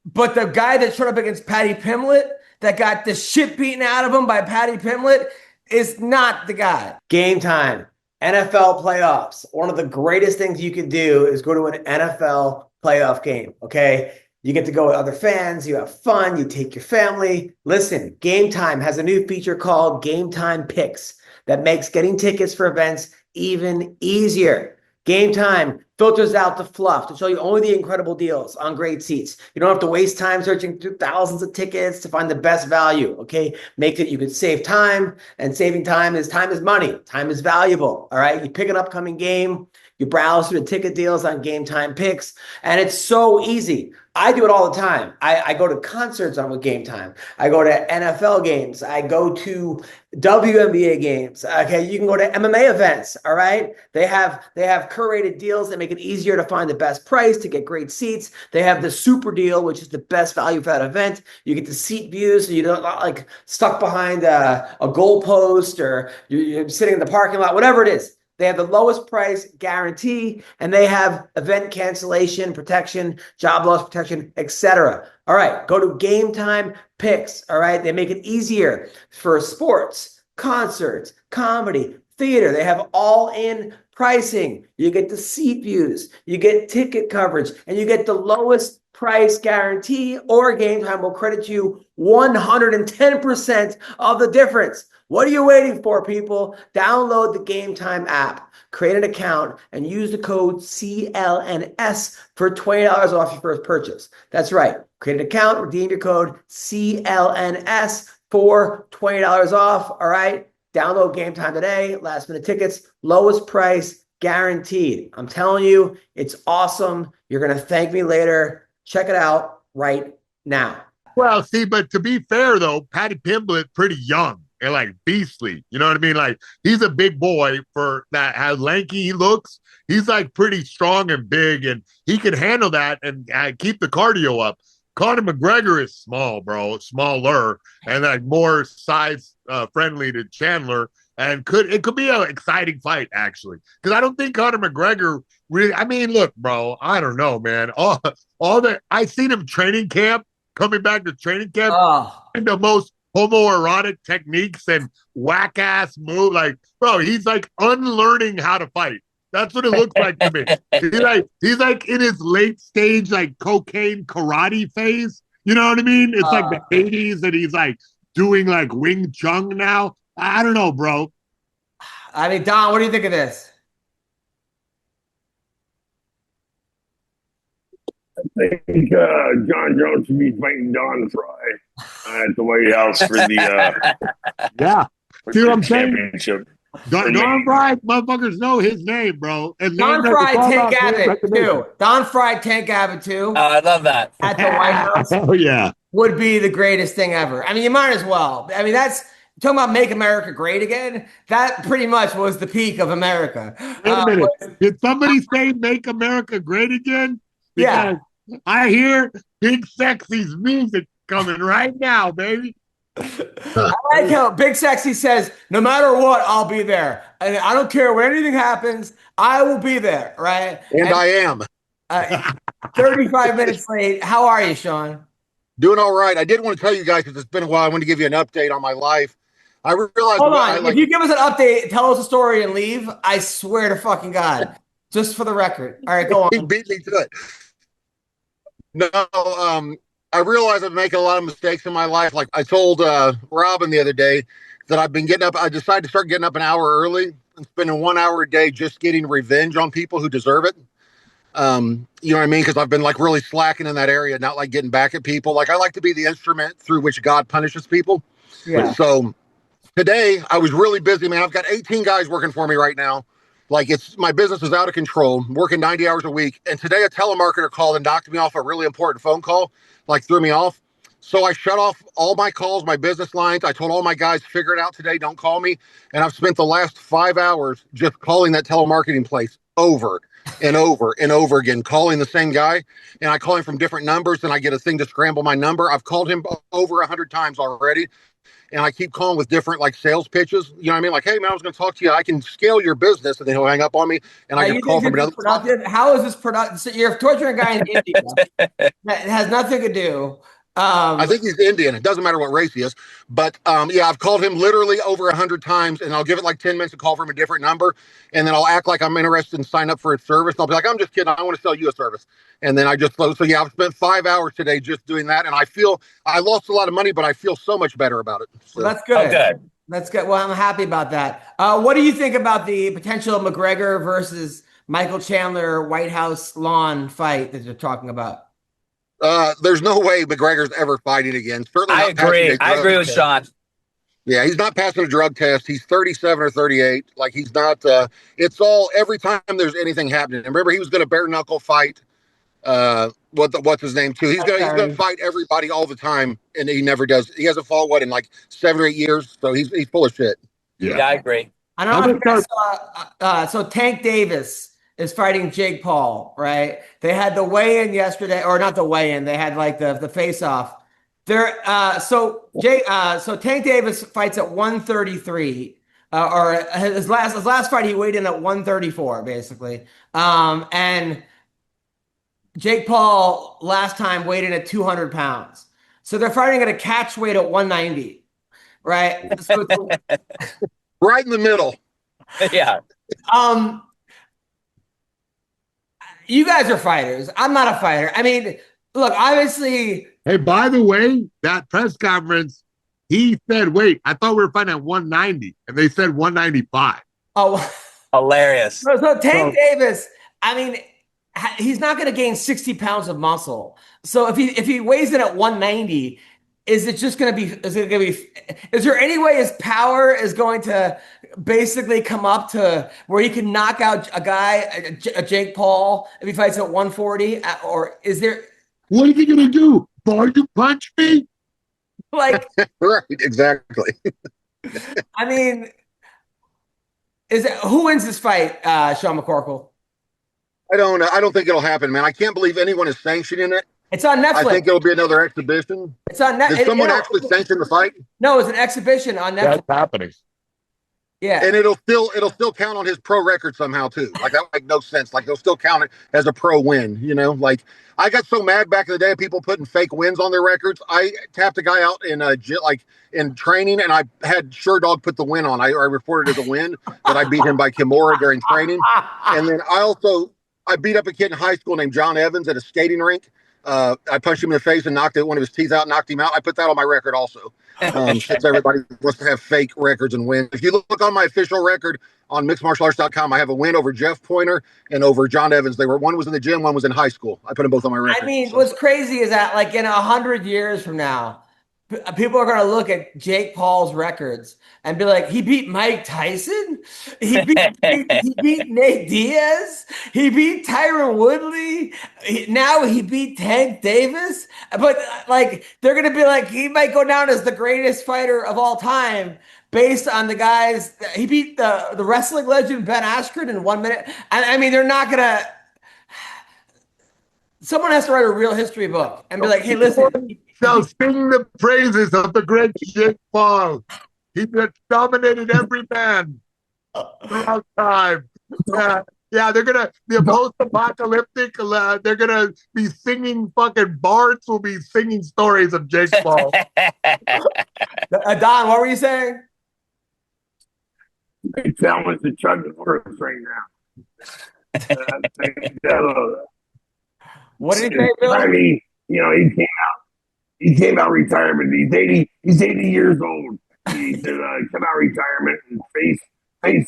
S6: but the guy that showed up against Paddy Pimblett, that got the shit beaten out of him by Paddy Pimblett, is not the guy. Game time. NFL playoffs. One of the greatest things you can do is go to an NFL playoff game, okay? You get to go with other fans. You have fun. You take your family. Listen, Game Time has a new feature called Game Time Picks that makes getting tickets for events even easier. Game Time filters out the fluff to show you only the incredible deals on great seats. You don't have to waste time searching through thousands of tickets to find the best value, okay? Make it you can save time, and saving time is money. Time is valuable, all right? You pick an upcoming game, you browse through the ticket deals on Game Time Picks, and it's so easy. I do it all the time. I go to concerts on with Game Time. I go to NFL games. I go to WNBA games. Okay, you can go to MMA events. All right, they have curated deals that make it easier to find the best price to get great seats. They have the super deal, which is the best value for that event. You get the seat views, so you don't like stuck behind a goalpost, or you're sitting in the parking lot, whatever it is. They have the lowest price guarantee, and they have event cancellation protection, job loss protection, etc. All right, go to Game Time Picks. All right, they make it easier for sports, concerts, comedy, theater. They have all-in pricing. You get the seat views, you get ticket coverage, and you get the lowest price guarantee, or Game Time will credit you 110% of the difference. What are you waiting for, people? Download the Game Time app, create an account, and use the code CLNS for $20 off your first purchase. That's right. Create an account, redeem your code CLNS for $20 off. All right. Download Game Time today. Last minute tickets, lowest price guaranteed. I'm telling you, it's awesome. You're going to thank me later. Check it out right now.
S3: Well, see, but to be fair, though, Patty Pimblett pretty young and like beastly. You know what I mean? Like, he's a big boy for that, how lanky he looks. He's like pretty strong and big, and he can handle that and keep the cardio up. Conor McGregor is small, bro, smaller, and like more size friendly to Chandler. And it could be an exciting fight, actually, because I don't think Conor McGregor really. I mean, look, bro, I don't know, man. All I seen him training camp, coming back to training camp, and the most homoerotic techniques and whack ass move. Like, bro, he's like unlearning how to fight. That's what it looks like to me. He's like in his late stage, like cocaine karate phase. You know what I mean? It's like the 80s, and he's like doing like Wing Chun now. I don't know, bro.
S6: I mean, Don, what do you think of this?
S8: I think John Jones should be fighting Don Fry at the White House for the
S3: yeah. See what I'm saying?
S8: championship.
S3: Don Fry, motherfuckers know his name, bro. And
S6: Don Fry, Tank Abbott, too. Don Fry, Tank Abbott, too.
S7: Oh, I love that.
S6: At the White House.
S3: Oh, yeah.
S6: Would be the greatest thing ever. I mean, you might as well. I mean, that's talking about make America great again. That pretty much was the peak of America.
S3: Wait a minute. Did somebody say make America great again? Because
S6: yeah.
S3: I hear Big Sexy's music coming right now, baby.
S6: I like how Big Sexy says, no matter what, I'll be there. And I don't care when anything happens, I will be there, right?
S2: And I am.
S6: 35 minutes late. How are you, Sean?
S2: Doing all right. I did want to tell you guys, because it's been a while, I want to give you an update on my life. I realized.
S6: Hold on. If you give us an update, tell us a story and leave, I swear to fucking God. Just for the record. All right, go on.
S2: He beat me to it. No, I realize I'm making a lot of mistakes in my life. Like I told Robin the other day that I've been getting up. I decided to start getting up an hour early and spending 1 hour a day just getting revenge on people who deserve it. You know what I mean? Because I've been like really slacking in that area, not like getting back at people. Like I like to be the instrument through which God punishes people.
S6: Yeah.
S2: So today I was really busy, man. I've got 18 guys working for me right now. Like my business is out of control, I'm working 90 hours a week. And today a telemarketer called and knocked me off a really important phone call, like threw me off. So I shut off all my calls, my business lines. I told all my guys, figure it out today. Don't call me. And I've spent the last 5 hours just calling that telemarketing place over and over and over again, calling the same guy. And I call him from different numbers and I get a thing to scramble my number. I've called him over 100 times already. And I keep calling with different like sales pitches. You know what I mean? Like, hey man, I was going to talk to you. I can scale your business. And then he'll hang up on me. And I get a call from another.
S6: How is this productive? So you're torturing a guy in India. That has nothing to do.
S2: I think he's Indian. It doesn't matter what race he is. But yeah, I've called him literally over 100 times. And I'll give it like 10 minutes to call from a different number. And then I'll act like I'm interested and sign up for a service. And I'll be like, I'm just kidding. I want to sell you a service. And then I just close. So yeah, I've spent 5 hours today just doing that. And I feel I lost a lot of money, but I feel so much better about it. So.
S6: Well, that's good.
S7: Oh, good.
S6: That's good. Well, I'm happy about that. What do you think about the potential McGregor versus Michael Chandler White House lawn fight that you're talking about?
S2: There's no way McGregor's ever fighting again. Certainly
S7: I agree. I agree with Sean.
S2: Yeah, he's not passing a drug test. He's 37 or 38. Like he's not. It's all every time there's anything happening. And remember, he was going to bare knuckle fight. What's his name too? He's gonna fight everybody all the time, and he never does. He hasn't fought in like 7 or 8 years. So he's full of shit.
S7: Yeah, I agree.
S6: I don't know if you guys saw. So Tank Davis is fighting Jake Paul, right? They had the weigh-in yesterday, or not the weigh-in. They had like the face-off. So Tank Davis fights at 133, or his last fight he weighed in at 134, basically. And Jake Paul last time weighed in at 200 pounds. So they're fighting at a catch weight at 190, right? So
S2: right in the middle.
S7: Yeah.
S6: You guys are fighters. I'm not a fighter. I mean, Look, obviously.
S3: Hey, by the way, that press conference, he said, wait, I thought we were fighting at 190, and they said 195.
S6: Oh,
S9: hilarious.
S6: So Tank Davis, I mean, he's not going to gain 60 pounds of muscle. So if he weighs in at 190, is it just going to be? Is there any way his power is going to basically come up to where he can knock out a guy, a Jake Paul, if he fights at 140? Or is there?
S3: What is he going to do? Boy, you punch me?
S6: Like,
S2: right, exactly.
S6: I mean, who wins this fight, Sean McCorkle?
S2: I don't think it'll happen, man. I can't believe anyone is sanctioning it.
S6: It's on Netflix.
S2: I think it'll be another exhibition.
S6: It's on Netflix.
S2: Did someone actually sanction the fight?
S6: No, it's an exhibition on Netflix.
S3: That's happening.
S6: Yeah,
S2: and it'll still count on his pro record somehow too. Like that would make no sense. Like they'll still count it as a pro win. You know, like I got so mad back in the day of people putting fake wins on their records. I tapped a guy out in in training, and I had Sure Dog put the win on. I reported as a win that I beat him by Kimura during training, and then I beat up a kid in high school named John Evans at a skating rink. I punched him in the face and knocked one of his teeth out, knocked him out. I put that on my record also. Since everybody wants to have fake records and wins. If you look on my official record on mixedmartialarts.com, I have a win over Jeff Pointer and over John Evans. One was in the gym, one was in high school. I put them both on my record.
S6: I mean, what's crazy is that like in 100 years from now, people are going to look at Jake Paul's records and be like, he beat Mike Tyson. He beat Nate Diaz. He beat Tyron Woodley. Now he beat Tank Davis. But like, they're going to be like, he might go down as the greatest fighter of all time based on the guys. He beat the wrestling legend Ben Askren in 1 minute. I mean, they're not going to. Someone has to write a real history book and be like, hey, listen.
S3: Shall sing the praises of the great Jake Paul. He dominated every man throughout time. Yeah, they're gonna be post-apocalyptic. They're gonna be singing fucking bards will be singing stories of Jake Paul.
S6: Don, what were you saying?
S8: They tell us to chug the works right now.
S6: What did he say, Bill?
S8: I mean, you know, he came out retirement. He's 80 years old. He said, come out retirement and face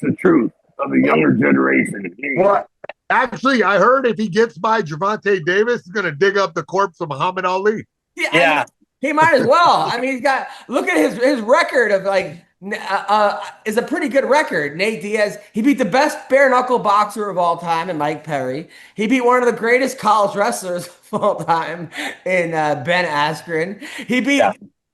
S8: the truth of the younger generation.
S3: Well, actually, I heard if he gets by Gervonta Davis, he's going to dig up the corpse of Muhammad Ali.
S6: Yeah. He might as well. I mean, look at his record of like, is a pretty good record. Nate Diaz, he beat the best bare knuckle boxer of all time in Mike Perry. He beat one of the greatest college wrestlers of all time in Ben Askren. He beat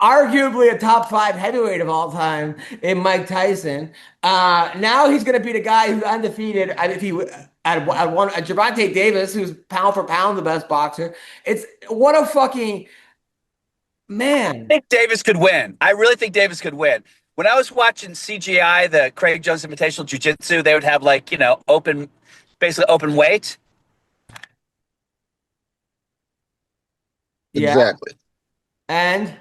S6: arguably a top 5 heavyweight of all time in Mike Tyson. Now he's going to beat a guy who's undefeated. If he at Gervonta Davis, who's pound for pound the best boxer. It's what a fucking man.
S9: I think Davis could win. I really think Davis could win. When I was watching CGI, the Craig Jones Invitational Jiu-Jitsu, they would have like, basically open weight.
S6: Yeah.
S2: Exactly.
S6: And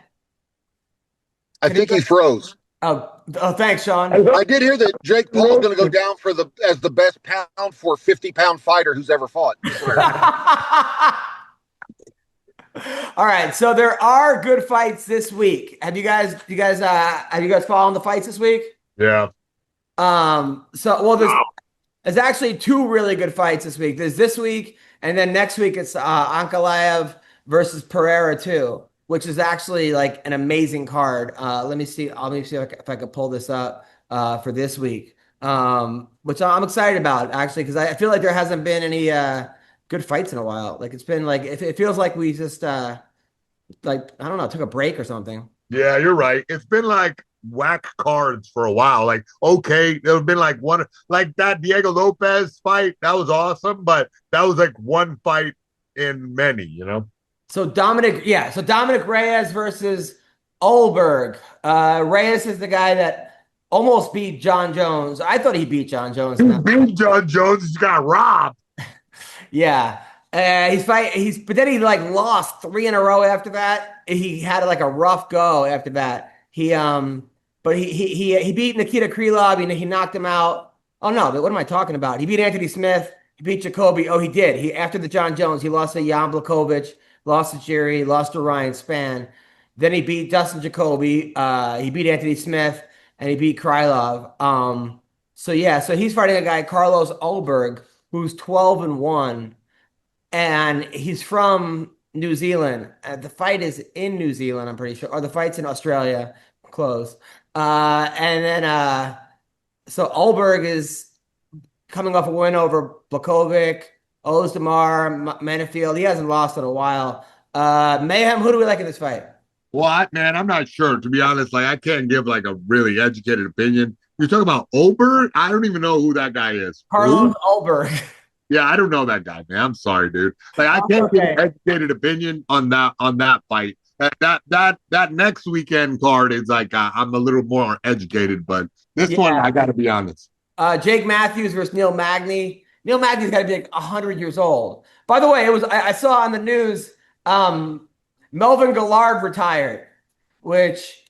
S2: I think he froze.
S6: Oh, thanks, Sean.
S2: I did hear that Jake Paul's going to go down as the best pound for 50-pound fighter who's ever fought.
S6: All right, so there are good fights this week. Have you guys following the fights this week?
S3: Yeah.
S6: There's actually 2 really good fights this week. There's this week, and then next week it's Ankalaev versus Pereira 2, which is actually like an amazing card. Let me see if I can pull this up for this week, which I'm excited about actually because I feel like there hasn't been any good fights in a while. Like it's been like it feels like we just I don't know, took a break or something.
S3: Yeah, you're right. It's been like whack cards for a while. Like, okay, there have been like one, like that Diego Lopez fight. That was awesome, but that was like one fight in many,
S6: So Dominic Reyes versus Olberg. Reyes is the guy that almost beat John Jones. I thought he beat John Jones.
S3: He beat John Jones. He got robbed.
S6: Yeah. But then he like lost 3 in a row after that. He had like a rough go after that. He beat Nikita Krylov. He knocked him out. Oh no, what am I talking about? He beat Anthony Smith. He beat Jacoby. Oh, he did. After the John Jones, he lost to Jan Blachowicz. lost to Jerry, lost to Ryan Spann. Then he beat Dustin Jacoby. He beat Anthony Smith, and he beat Krylov. So he's fighting a guy, Carlos Ulberg, who's 12-1, and he's from New Zealand. The fight is in New Zealand, I'm pretty sure, or the fight's in Australia. Close. So Ulberg is coming off a win over Blakovic, Ozdemir, Manafield. He hasn't lost in a while. Mayhem, who do we like in this fight?
S3: What, man? I'm not sure, to be honest. Like, I can't give like a really educated opinion. You're talking about Ulberg? I don't even know who that guy is.
S6: Carlos Ulberg.
S3: Yeah, I don't know that guy, man. I'm sorry, dude. Like, I can't give an educated opinion on that fight. That next weekend card is like I'm a little more educated, but this one I got to be honest.
S6: Jake Matthews versus Neil Magny. Neil Magny's got to be like 100 years old. By the way, I saw on the news Melvin Gillard retired, which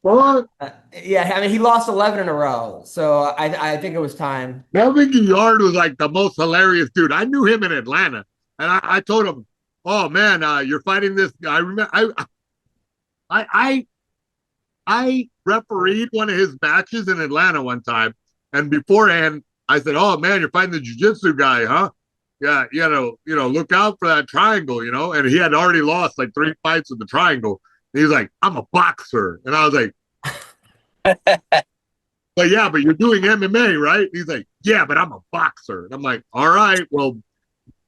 S6: he lost 11 in a row, so I think it was time.
S3: Melvin Gillard was like the most hilarious dude. I knew him in Atlanta, and I told him, "Oh man, you're fighting this guy." I remember I refereed one of his matches in Atlanta one time, and beforehand I said, "Oh man, you're fighting the jiu-jitsu guy, huh? Yeah, look out for that triangle, And he had already lost like 3 fights with the triangle. And he was like, "I'm a boxer," and I was like, "But you're doing MMA, right?" And he's like, "Yeah, but I'm a boxer." And I'm like, "All right, well,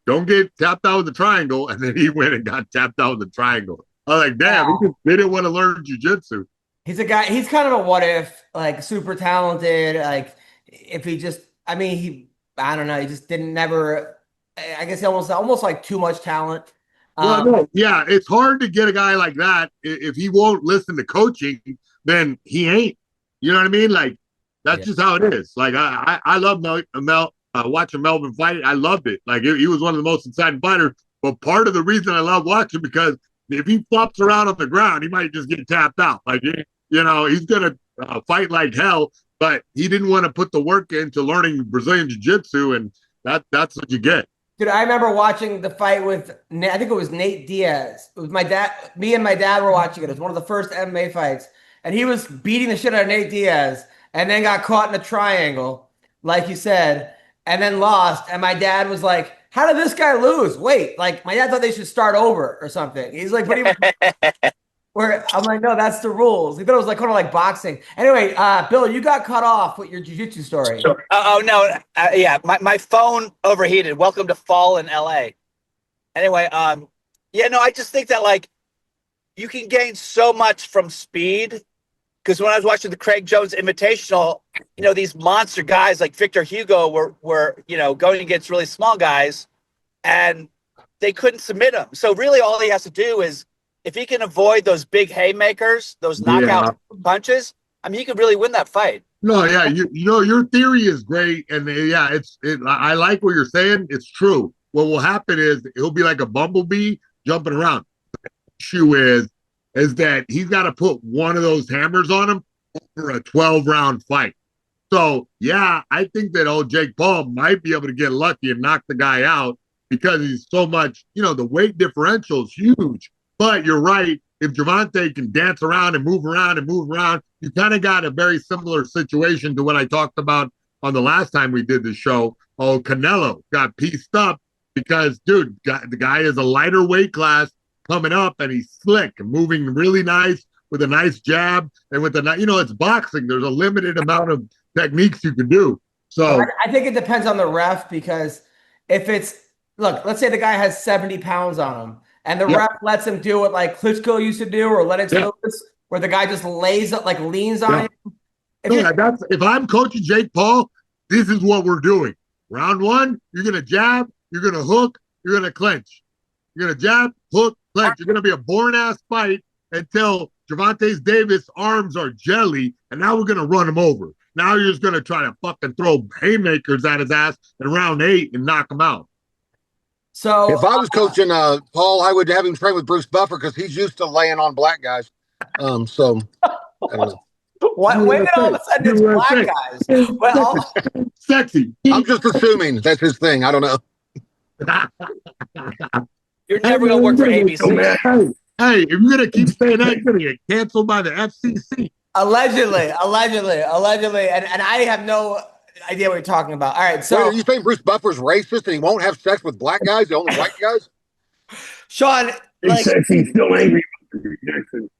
S3: don't get tapped out with the triangle." And then he went and got tapped out with the triangle. I was like, damn, he didn't want to learn jiu-jitsu.
S6: He's a guy, he's kind of a what if, like super talented. Like if he just, I don't know, he just didn't never, I guess he almost like too much talent.
S3: It's hard to get a guy like that. If he won't listen to coaching, then he ain't. You know what I mean? Like, that's just how it is. Like, I love watching Melvin fight. I loved it. Like, he was one of the most exciting fighters. But part of the reason I love watching because if he flops around on the ground, he might just get tapped out. Like, he's going to fight like hell, but he didn't want to put the work into learning Brazilian Jiu-Jitsu, and that's what you get.
S6: Dude, I remember watching the fight with, I think it was Nate Diaz. It was my dad, me and my dad were watching it. It was one of the first MMA fights, and he was beating the shit out of Nate Diaz, and then got caught in a triangle, like you said, and then lost, and my dad was like, "How did this guy lose? Wait, like my dad thought they should start over or something." He's like, where I'm like, "No, that's the rules." He thought it was like kind of like boxing. Anyway, Bill, you got cut off with your jiu-jitsu story.
S9: Oh no, my phone overheated. Welcome to fall in LA. Anyway, I just think that like you can gain so much from speed. Because when I was watching the Craig Jones Invitational, these monster guys like Victor Hugo were going against really small guys, and they couldn't submit him. So really, all he has to do is if he can avoid those big haymakers, those knockout punches, he could really win that fight.
S3: No, yeah, your theory is great, and I like what you're saying. It's true. What will happen is he'll be like a bumblebee jumping around. The issue is that he's got to put one of those hammers on him for a 12-round fight. So, I think that old Jake Paul might be able to get lucky and knock the guy out because he's so much, the weight differential is huge. But you're right. If Gervonta can dance around and move around, you kind of got a very similar situation to what I talked about on the last time we did the show. Oh, Canelo got pieced up because, dude, the guy is a lighter weight class coming up, and he's slick and moving really nice with a nice jab. And with it's boxing. There's a limited amount of techniques you can do. So
S6: I think it depends on the ref because if let's say the guy has 70 pounds on him and the ref lets him do what like Klitschko used to do or Lennox Lewis, where the guy just leans on him.
S3: If I'm coaching Jake Paul, this is what we're doing. Round 1, you're going to jab, you're going to hook, you're going to clinch. You're going to jab, hook, clinch. You're going to be a boring-ass fight until Gervonta Davis' arms are jelly, and now we're going to run him over. Now you're just going to try to fucking throw haymakers at his ass in round 8 and knock him out.
S6: So
S2: if I was coaching Paul, I would have him train with Bruce Buffer because he's used to laying on black guys. So I don't know.
S6: When did all of a sudden it's black guys? Well,
S3: sexy.
S2: I'm just assuming that's his thing. I don't know.
S9: You're never going to work for ABC.
S3: Hey, if you're gonna keep saying that, you're gonna get canceled by the FCC.
S6: Allegedly, and I have no idea what you're talking about. All right, so
S2: wait, are you saying Bruce Buffer's racist and he won't have sex with black guys, the only white guys?
S6: Sean,
S8: He says he's still angry about the rejection.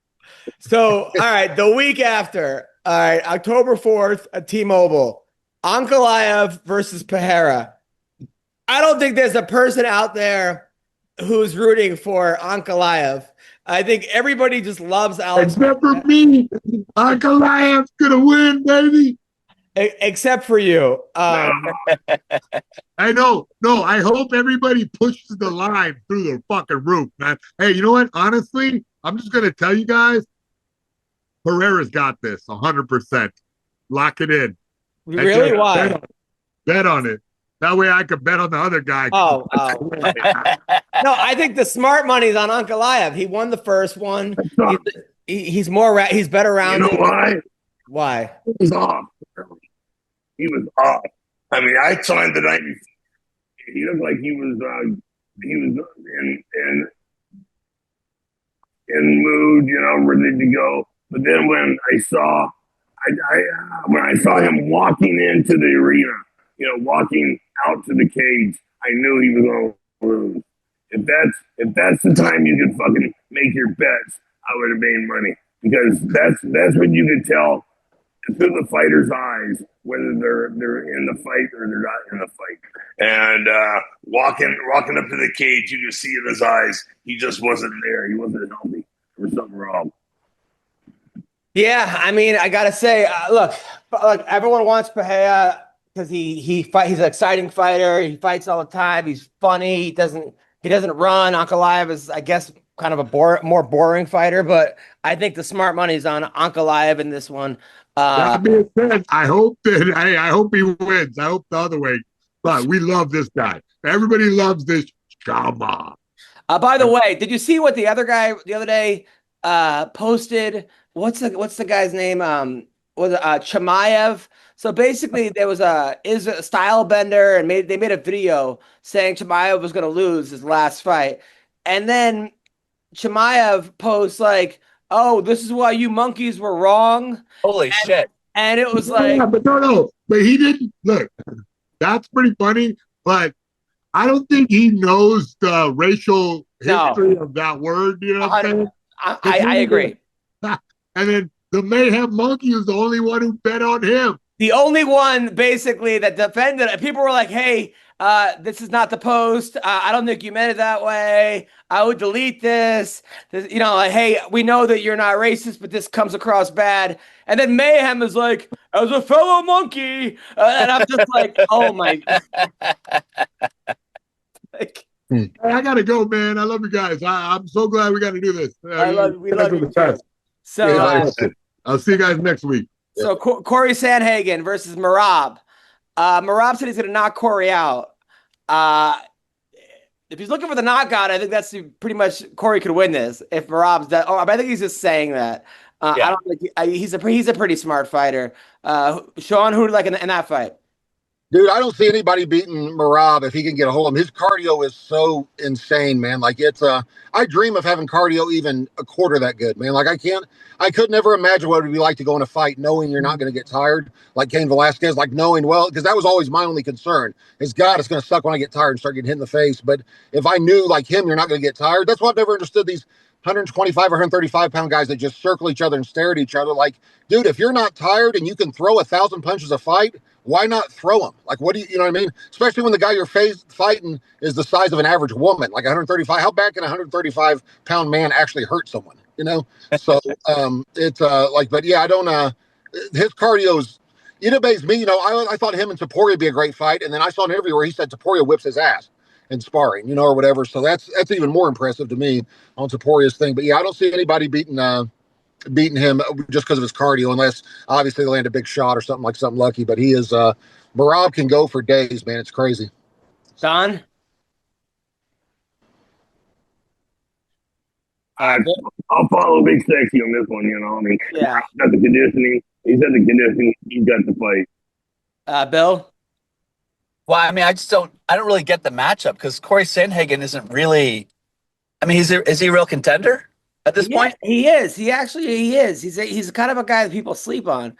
S6: So, all right, the week after, all right, October 4th at T-Mobile, Ankalaev versus Pereira. I don't think there's a person out there who's rooting for Ankalaev. I think everybody just loves Alex.
S3: Except for me. Ankalaev's gonna win, baby.
S6: Except for you.
S3: I know. No, I hope everybody pushes the line through the fucking roof, man. Hey, you know what? Honestly, I'm just gonna tell you guys, Pereira's got this 100%. Lock it in.
S6: Really? Why?
S3: Bet on it. That way I could bet on the other guy.
S6: Oh. No, I think the smart money's on Ankalaev. He won the first one. He's better rounded.
S8: You know why?
S6: Why?
S8: He was off. He was off. I mean, I saw him the night before. He looked like he was in mood, you know, ready to go. But then when I saw him walking into the arena, you know, walking out to the cage, I knew he was going to lose. If that's the time you could fucking make your bets, I would have made money, because that's when you could tell through the fighter's eyes whether they're in the fight or they're not in the fight. And walking up to the cage, you could see in his eyes he just wasn't there. He wasn't healthy. There was something wrong.
S6: Yeah, I mean, I gotta say, look, everyone wants Pereira because he's an exciting fighter. He fights all the time. He's funny. He doesn't run. Ankalaev is, I guess, kind of a more boring fighter, but I think the smart money is on Ankalaev in this one.
S3: That being said, I hope he wins. I hope the other way. But we love this guy. Everybody loves this Shama.
S6: By the way, did you see what the other guy the other day posted? What's the guy's name? Was Chimaev? So basically, there was a style bender, and they made a video saying Chimaev was going to lose his last fight, and then Chimaev posts like, "Oh, this is why you monkeys were wrong."
S9: Holy shit!
S6: And it was like,
S3: yeah, but he didn't look. That's pretty funny, but I don't think he knows the racial history of that word. You know what I'm saying?
S6: I agree.
S3: And then the Mayhem Monkey is the only one who bet on him.
S6: The only one, basically, that defended it. People were like, hey, this is not the post. I don't think you meant it that way. I would delete this. You know, like, hey, we know that you're not racist, but this comes across bad. And then Mayhem is like, as a fellow monkey. And I'm just like, oh, my.
S3: Hey, I got to go, man. I love you guys. I'm so glad we got to do this.
S6: We love you too. So,
S3: I'll see you guys next week.
S6: So Corey Sandhagen versus Merab. Merab said he's going to knock Corey out. If he's looking for the knockout, I think that's pretty much Corey could win this. If Merab's that, I think he's just saying that. I don't think he's a pretty smart fighter. Sean, who do you like in that fight?
S2: Dude, I don't see anybody beating Merab if he can get a hold of him. His cardio is so insane, man. Like I dream of having cardio even a quarter that good, man. Like I could never imagine what it would be like to go in a fight knowing you're not going to get tired, like Cain Velasquez, like knowing, well, because that was always my only concern is, God, it's going to suck when I get tired and start getting hit in the face. But if I knew like him, you're not going to get tired. That's why I've never understood these 125 or 135 pound guys that just circle each other and stare at each other. Like, dude, if you're not tired and you can throw 1,000 punches a fight, why not throw them? Like, what do you know what I mean? Especially when the guy you're fighting is the size of an average woman, like 135. How bad can a 135 pound man actually hurt someone? You know? So it's but yeah, I don't his cardio's, it obeys me. You know, I thought him and Topuria would be a great fight, and then I saw an interview where he said Topuria whips his ass in sparring, you know, or whatever. So that's even more impressive to me on Topuria's thing. But yeah, I don't see anybody beating him just because of his cardio, unless obviously they land a big shot or something lucky. But he is Merab can go for days, man. It's crazy.
S6: Don?
S8: I'll follow Big Sexy on this one, you know. I mean,
S6: yeah.
S8: He's got the conditioning. He's got the conditioning. He's got the fight.
S6: Bill?
S9: Well, I mean, I don't really get the matchup because Corey Sandhagen isn't really I mean, is he a real contender at this point?
S6: He is. He is. He's kind of a guy that people sleep on.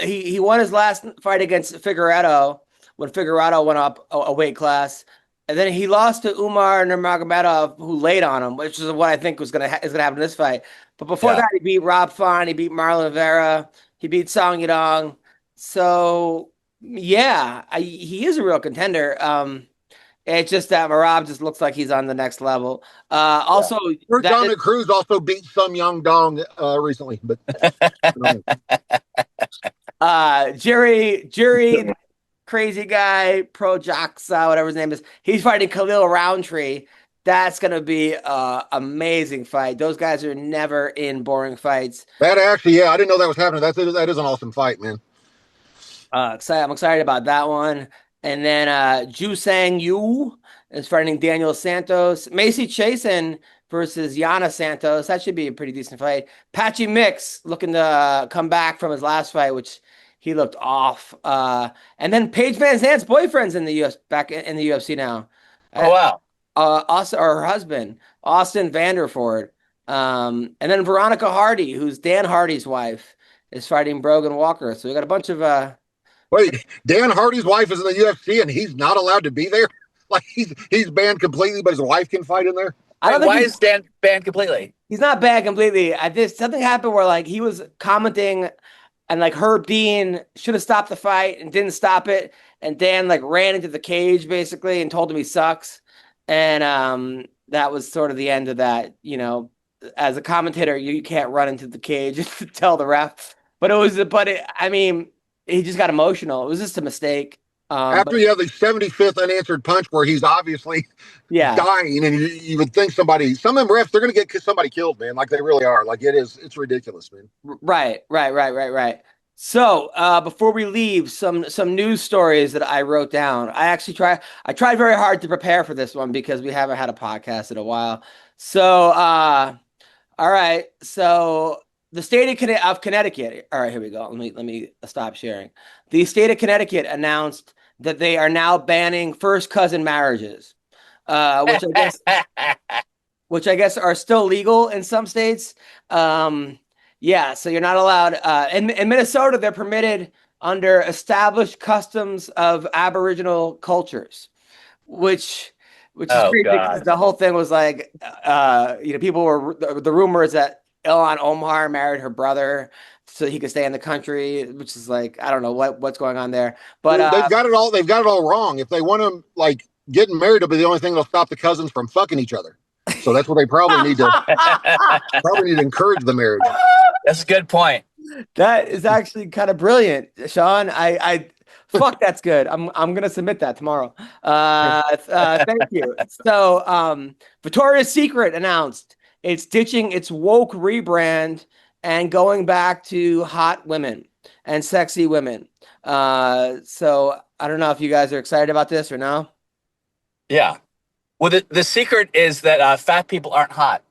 S6: He won his last fight against Figueredo when Figueredo went up a weight class, and then he lost to Umar Nurmagomedov, who laid on him, which is what I think is gonna happen in this fight. But before that, he beat Rob Font, he beat Marlon Vera, he beat Song Yadong. So yeah, he is a real contender. It's just that Marab just looks like he's on the next level. Also,
S2: Dominic Cruz also beat Some Young Dong recently, but
S6: Jerry, crazy guy, Pro Jaxa, whatever his name is, he's fighting Khalil Roundtree. That's gonna be an amazing fight. Those guys are never in boring fights.
S2: That actually, I didn't know that was happening. That is an awesome fight, man.
S6: I'm excited about that one. And then Ju Sang Yu is fighting Daniel Santos. Macy Chasen versus Yana Santos. That should be a pretty decent fight. Patchy Mix looking to come back from his last fight, which he looked off. And then Paige Van Zandt's boyfriend's in the back in the UFC now.
S9: Oh wow.
S6: Her husband, Austin Vanderford. And then Veronica Hardy, who's Dan Hardy's wife, is fighting Brogan Walker. So we got a bunch of
S2: Wait, Dan Hardy's wife is in the UFC and he's not allowed to be there? Like he's banned completely, but his wife can fight in there?
S9: Why is Dan banned completely?
S6: He's not banned completely. Something happened where like he was commenting and like Herb Dean should have stopped the fight and didn't stop it. And Dan like ran into the cage basically and told him he sucks. And that was sort of the end of that. You know, as a commentator, you can't run into the cage and tell the ref. I mean, he just got emotional. It was just a mistake.
S2: After you have the 75th unanswered punch where he's obviously dying, and you would think some of them refs, they're going to get somebody killed, man. Like they really are. Like it's ridiculous, man.
S6: Right. So before we leave, some news stories that I wrote down. I tried very hard to prepare for this one because we haven't had a podcast in a while. So all right. So the state of Connecticut. All right, here we go. Let me stop sharing. The state of Connecticut announced that they are now banning first cousin marriages, which I guess are still legal in some states. So you're not allowed. In Minnesota, they're permitted under established customs of Aboriginal cultures, which is great because the whole thing was like, people were the rumors that Ilhan Omar married her brother so he could stay in the country, which is like, I don't know what's going on there. But
S2: they've got it all wrong. If they want to like getting married, it'll be the only thing that'll stop the cousins from fucking each other. So that's what they probably need to encourage the marriage.
S9: That's a good point.
S6: That is actually kind of brilliant, Sean. I fuck, that's good. I'm gonna submit that tomorrow. Thank you. So Victoria's Secret announced it's ditching its woke rebrand and going back to hot women and sexy women. So I don't know if you guys are excited about this or no.
S9: Yeah. Well, the secret is that fat people aren't hot.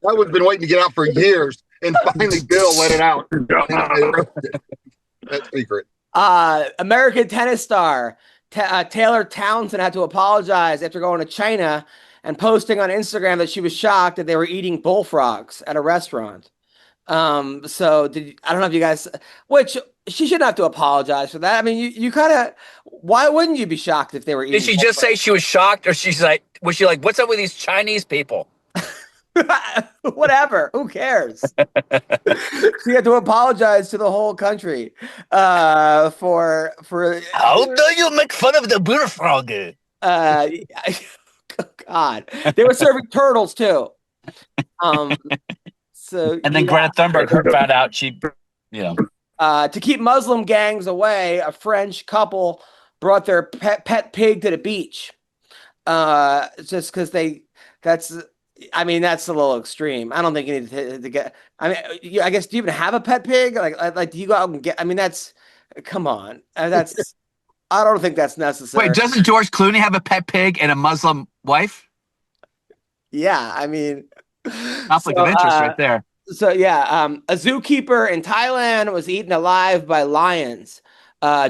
S2: That one's been waiting to get out for years, and finally Bill let it out. That secret.
S6: American tennis star Taylor Townsend had to apologize after going to China and posting on Instagram that she was shocked that they were eating bullfrogs at a restaurant. I don't know if you guys, which she shouldn't have to apologize for that. I mean, you kind of, why wouldn't you be shocked if they were eating?
S9: Did she just say she was shocked, or was she like, what's up with these Chinese people?
S6: Whatever, who cares? She had to apologize to the whole country for
S9: how do you make fun of the bullfrog?
S6: God, they were serving turtles too. And
S9: then Greta Thunberg found out
S6: to keep Muslim gangs away, a French couple brought their pet pig to the beach. Just because that's a little extreme. I don't think you need to get. I mean, I guess, do you even have a pet pig? Like, do you go out and get? I mean, come on. That's. I don't think that's necessary.
S9: Wait, doesn't George Clooney have a pet pig and a Muslim wife?
S6: Yeah, I mean,
S9: conflict of interest right there.
S6: So yeah, a zookeeper in Thailand was eaten alive by lions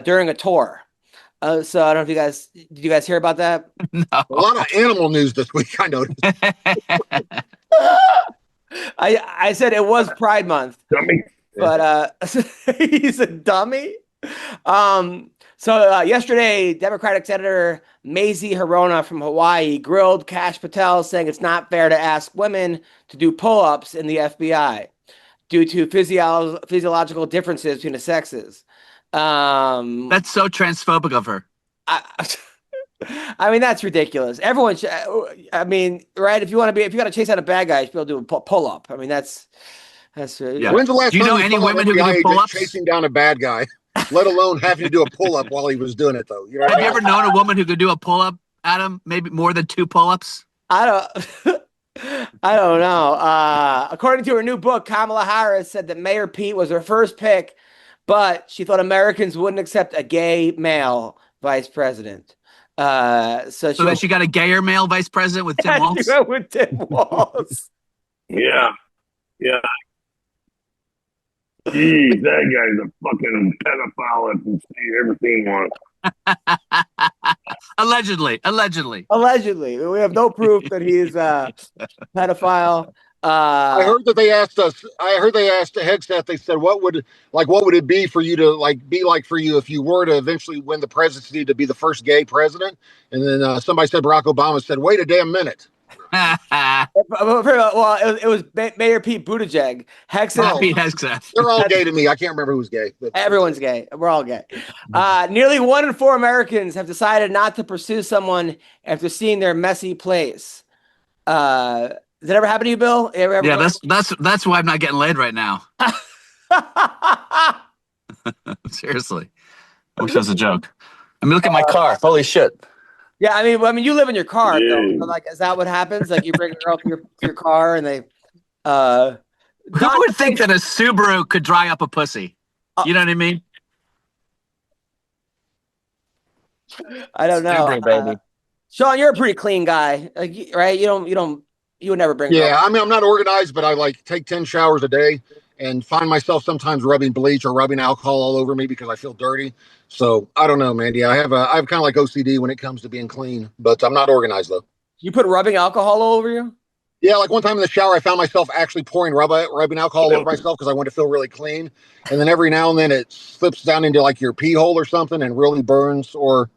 S6: during a tour. So I don't know if did you guys hear about that?
S7: No.
S2: A lot of animal news this week, I noticed.
S6: I said it was Pride Month,
S8: Dummy.
S6: but he's a dummy. So yesterday, Democratic Senator Mazie Hirono from Hawaii grilled Kash Patel, saying it's not fair to ask women to do pull-ups in the FBI due to physiological differences between the sexes.
S7: That's so transphobic of her.
S6: I mean, that's ridiculous. Everyone should, I mean, right? If you got to chase out a bad guy, you should be able to do a pull up. I mean, that's
S7: Yeah.
S2: When's the last
S7: Do you
S2: time
S7: know
S2: you
S7: any
S2: saw
S7: women
S2: an
S7: who can do
S2: FBI agent
S7: pull-ups?
S2: chasing down a bad guy, let alone having to do a pull up while he was doing it, though? You know what
S7: Have
S2: I
S7: you
S2: mean?
S7: ever known a woman who could do a pull up, Adam? Maybe more than 2 pull ups?
S6: I don't. I don't know. According to her new book, Kamala Harris said that Mayor Pete was her first pick, but she thought Americans wouldn't accept a gay male vice president. So
S7: then she got a gayer male vice president with Tim Walz?
S6: She went with Tim Walz.
S8: Yeah. Jeez, that guy's a fucking pedophile if you ever seen one.
S7: Allegedly.
S6: Allegedly, we have no proof that he's a pedophile.
S2: I heard that they asked us. I heard they asked Hegseth. They said, "What would it be for you to be like for you if you were to eventually win the presidency to be the first gay president?" And then somebody said Barack Obama said, "Wait a damn minute."
S6: Well, it was Mayor Pete Buttigieg.
S7: Pete Hegseth.
S2: They're all gay to me. I can't remember who's gay. But
S6: Everyone's gay. We're all gay. Nearly 1 in 4 Americans have decided not to pursue someone after seeing their messy place. Does that ever happen to you, Bill?
S7: Yeah, that's why I'm not getting laid right now. Seriously. I wish that was a joke. I mean, look at my car. Holy shit.
S6: Yeah, I mean, you live in your car,
S8: Yeah.
S6: Bill. So, like, is that what happens? Like, you bring a girl to your car, and they.
S7: Who would think that a Subaru could dry up a pussy? You know what I mean?
S6: I don't know.
S7: Subaru, baby.
S6: Sean, you're a pretty clean guy, right? You would never bring.
S2: yeah, I mean, I'm not organized, but I take 10 showers a day and find myself sometimes rubbing bleach or rubbing alcohol all over me because I feel dirty. So I don't know, man. Yeah, I have kind of like OCD when it comes to being clean, but I'm not organized though.
S6: You put rubbing alcohol all over you?
S2: Yeah, like one time in the shower, I found myself actually pouring rubbing alcohol over myself because I wanted to feel really clean. And then every now and then it slips down into like your pee hole or something and really burns. Or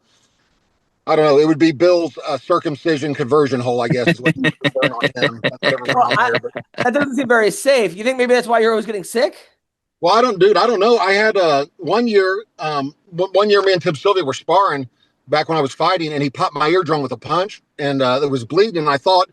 S2: I don't know. It would be Bill's circumcision conversion hole, I guess, is what you put burn on him.
S6: That doesn't seem very safe. You think maybe that's why you're always getting sick?
S2: Well, I don't know. I had 1 year, me and Tim Sylvia were sparring back when I was fighting, and he popped my eardrum with a punch, and it was bleeding. And I thought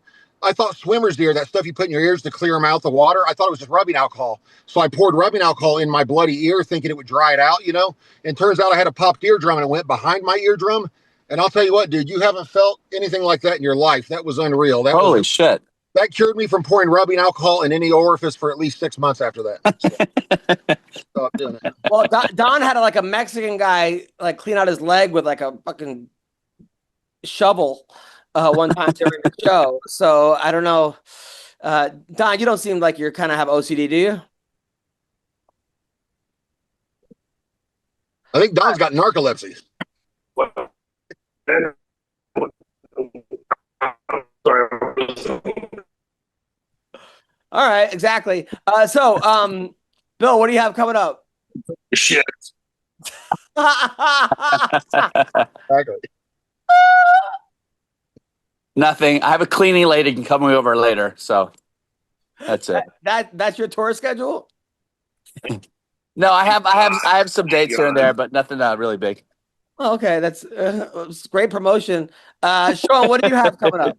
S2: swimmer's ear, that stuff you put in your ears to clear them out the water, I thought it was just rubbing alcohol. So I poured rubbing alcohol in my bloody ear, thinking it would dry it out, you know. And turns out I had a popped eardrum, and it went behind my eardrum. And I'll tell you what, dude, you haven't felt anything like that in your life. That was unreal.
S7: Holy shit.
S2: That cured me from pouring rubbing alcohol in any orifice for at least 6 months after that. Stop doing it.
S6: Well, Don had a Mexican guy clean out his leg with a fucking shovel one time during the show. So I don't know. Don, you don't seem like you kind of have OCD, do you?
S2: I think Don's got narcolepsy.
S6: All right, exactly. So, Bill, what do you have coming up?
S8: Shit.
S2: Exactly.
S7: Nothing. I have a cleaning lady can come over later, so that's it.
S6: That's your tour schedule?
S7: No, I have some dates here and there, but nothing really big.
S6: Oh, okay, that's great promotion. Sean, what do you have coming up?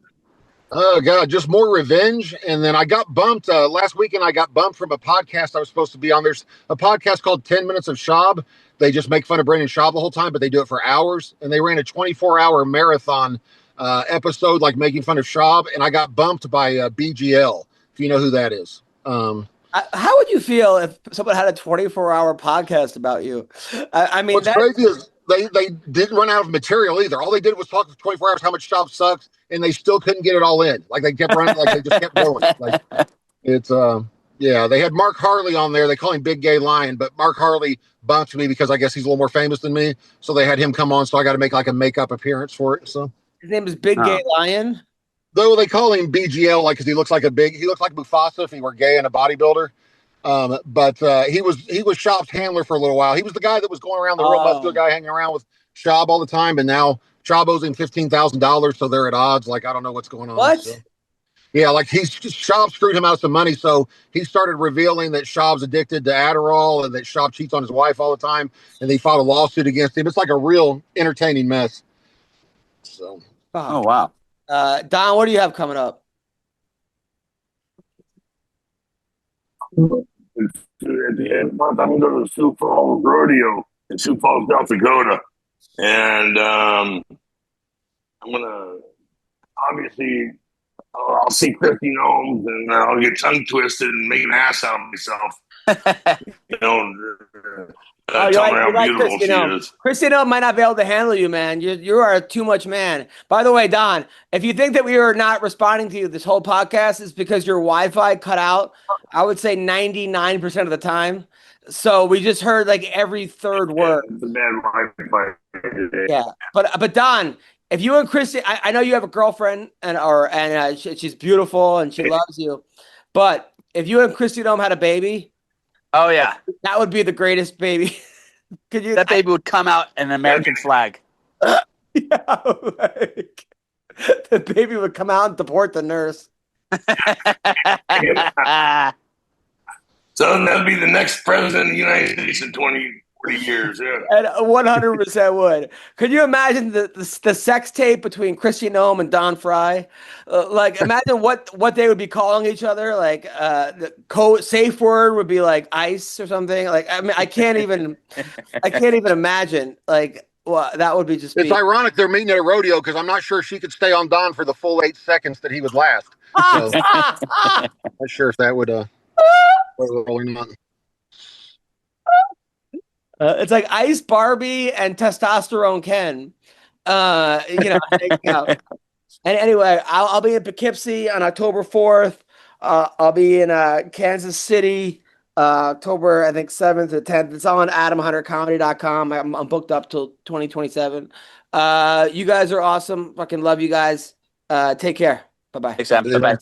S2: Oh God, just more revenge. And then I got bumped last weekend. I got bumped from a podcast I was supposed to be on. There's a podcast called 10 Minutes of Schaub. They just make fun of Brendan Schaub the whole time, but they do it for hours. And they ran a 24-hour marathon episode, making fun of Schaub. And I got bumped by BGL, if you know who that is.
S6: How would you feel if someone had a 24-hour podcast about you? I mean,
S2: what's crazy is they didn't run out of material either. All they did was talk for 24 hours how much Schaub sucks, and they still couldn't get it all in. They kept running, they just kept going. It's Yeah, they had Mark Harley on there. They call him Big Gay Lion, but Mark Harley bumped me because I guess he's a little more famous than me. So they had him come on. So I got to make like a makeup appearance for it. So
S6: his name is Big Gay Lion.
S2: Though they call him BGL, like because he looks like Mufasa if he were gay and a bodybuilder. But he was Schaub's handler for a little while. He was the guy that was going around, the real muscular guy hanging around with Schaub all the time. And now Schaub owes him $15,000, so they're at odds. Like I don't know what's going on.
S6: What?
S2: So. Yeah, like Schaub screwed him out of some money, so he started revealing that Schaub's addicted to Adderall and that Schaub cheats on his wife all the time, and they filed a lawsuit against him. It's like a real entertaining mess. So,
S9: oh wow,
S6: Don, what do you have coming up?
S8: At the end of the month, I'm going to Sioux Falls Rodeo in Sioux Falls, South Dakota, and I'm gonna obviously. I'll see Christy Gnomes and I'll get tongue twisted and make an ass out of myself. You know, telling her how beautiful she is.
S6: Christy Gnome might not be able to handle you, man. You are too much man. By the way, Don, if you think that we are not responding to you this whole podcast is because your Wi-Fi cut out, I would say 99% of the time. So we just heard like every third word.
S8: It's a bad Wi-Fi.
S6: Yeah, but Don, if you and Christy, I know you have a girlfriend and she's beautiful and she loves you, but if you and Christy Dome had a baby,
S9: oh yeah,
S6: that would be the greatest baby. Could you?
S9: That baby would come out in an American flag.
S6: Yeah, like, the baby would come out and deport the nurse.
S8: So that'd be the next president of the United States in 20 years, yeah.
S6: And 100% would. Could you imagine the sex tape between Christy Nome and Don Fry? Like, imagine what they would be calling each other. Like, the safe word would be like ice or something. Like, I mean, I can't even imagine. Like, well, that would be just.
S2: It's ironic they're meeting at a rodeo because I'm not sure she could stay on Don for the full 8 seconds that he would last. So, I'm not sure if that would rolling on.
S6: It's like Ice Barbie and Testosterone Ken. And anyway, I'll be in Poughkeepsie on October 4th. I'll be in Kansas City October, I think, 7th to 10th. It's on AdamHunterComedy.com. I'm booked up till 2027. You guys are awesome. Fucking love you guys. Take care. Bye-bye.
S9: Thanks, Sam. Bye-bye.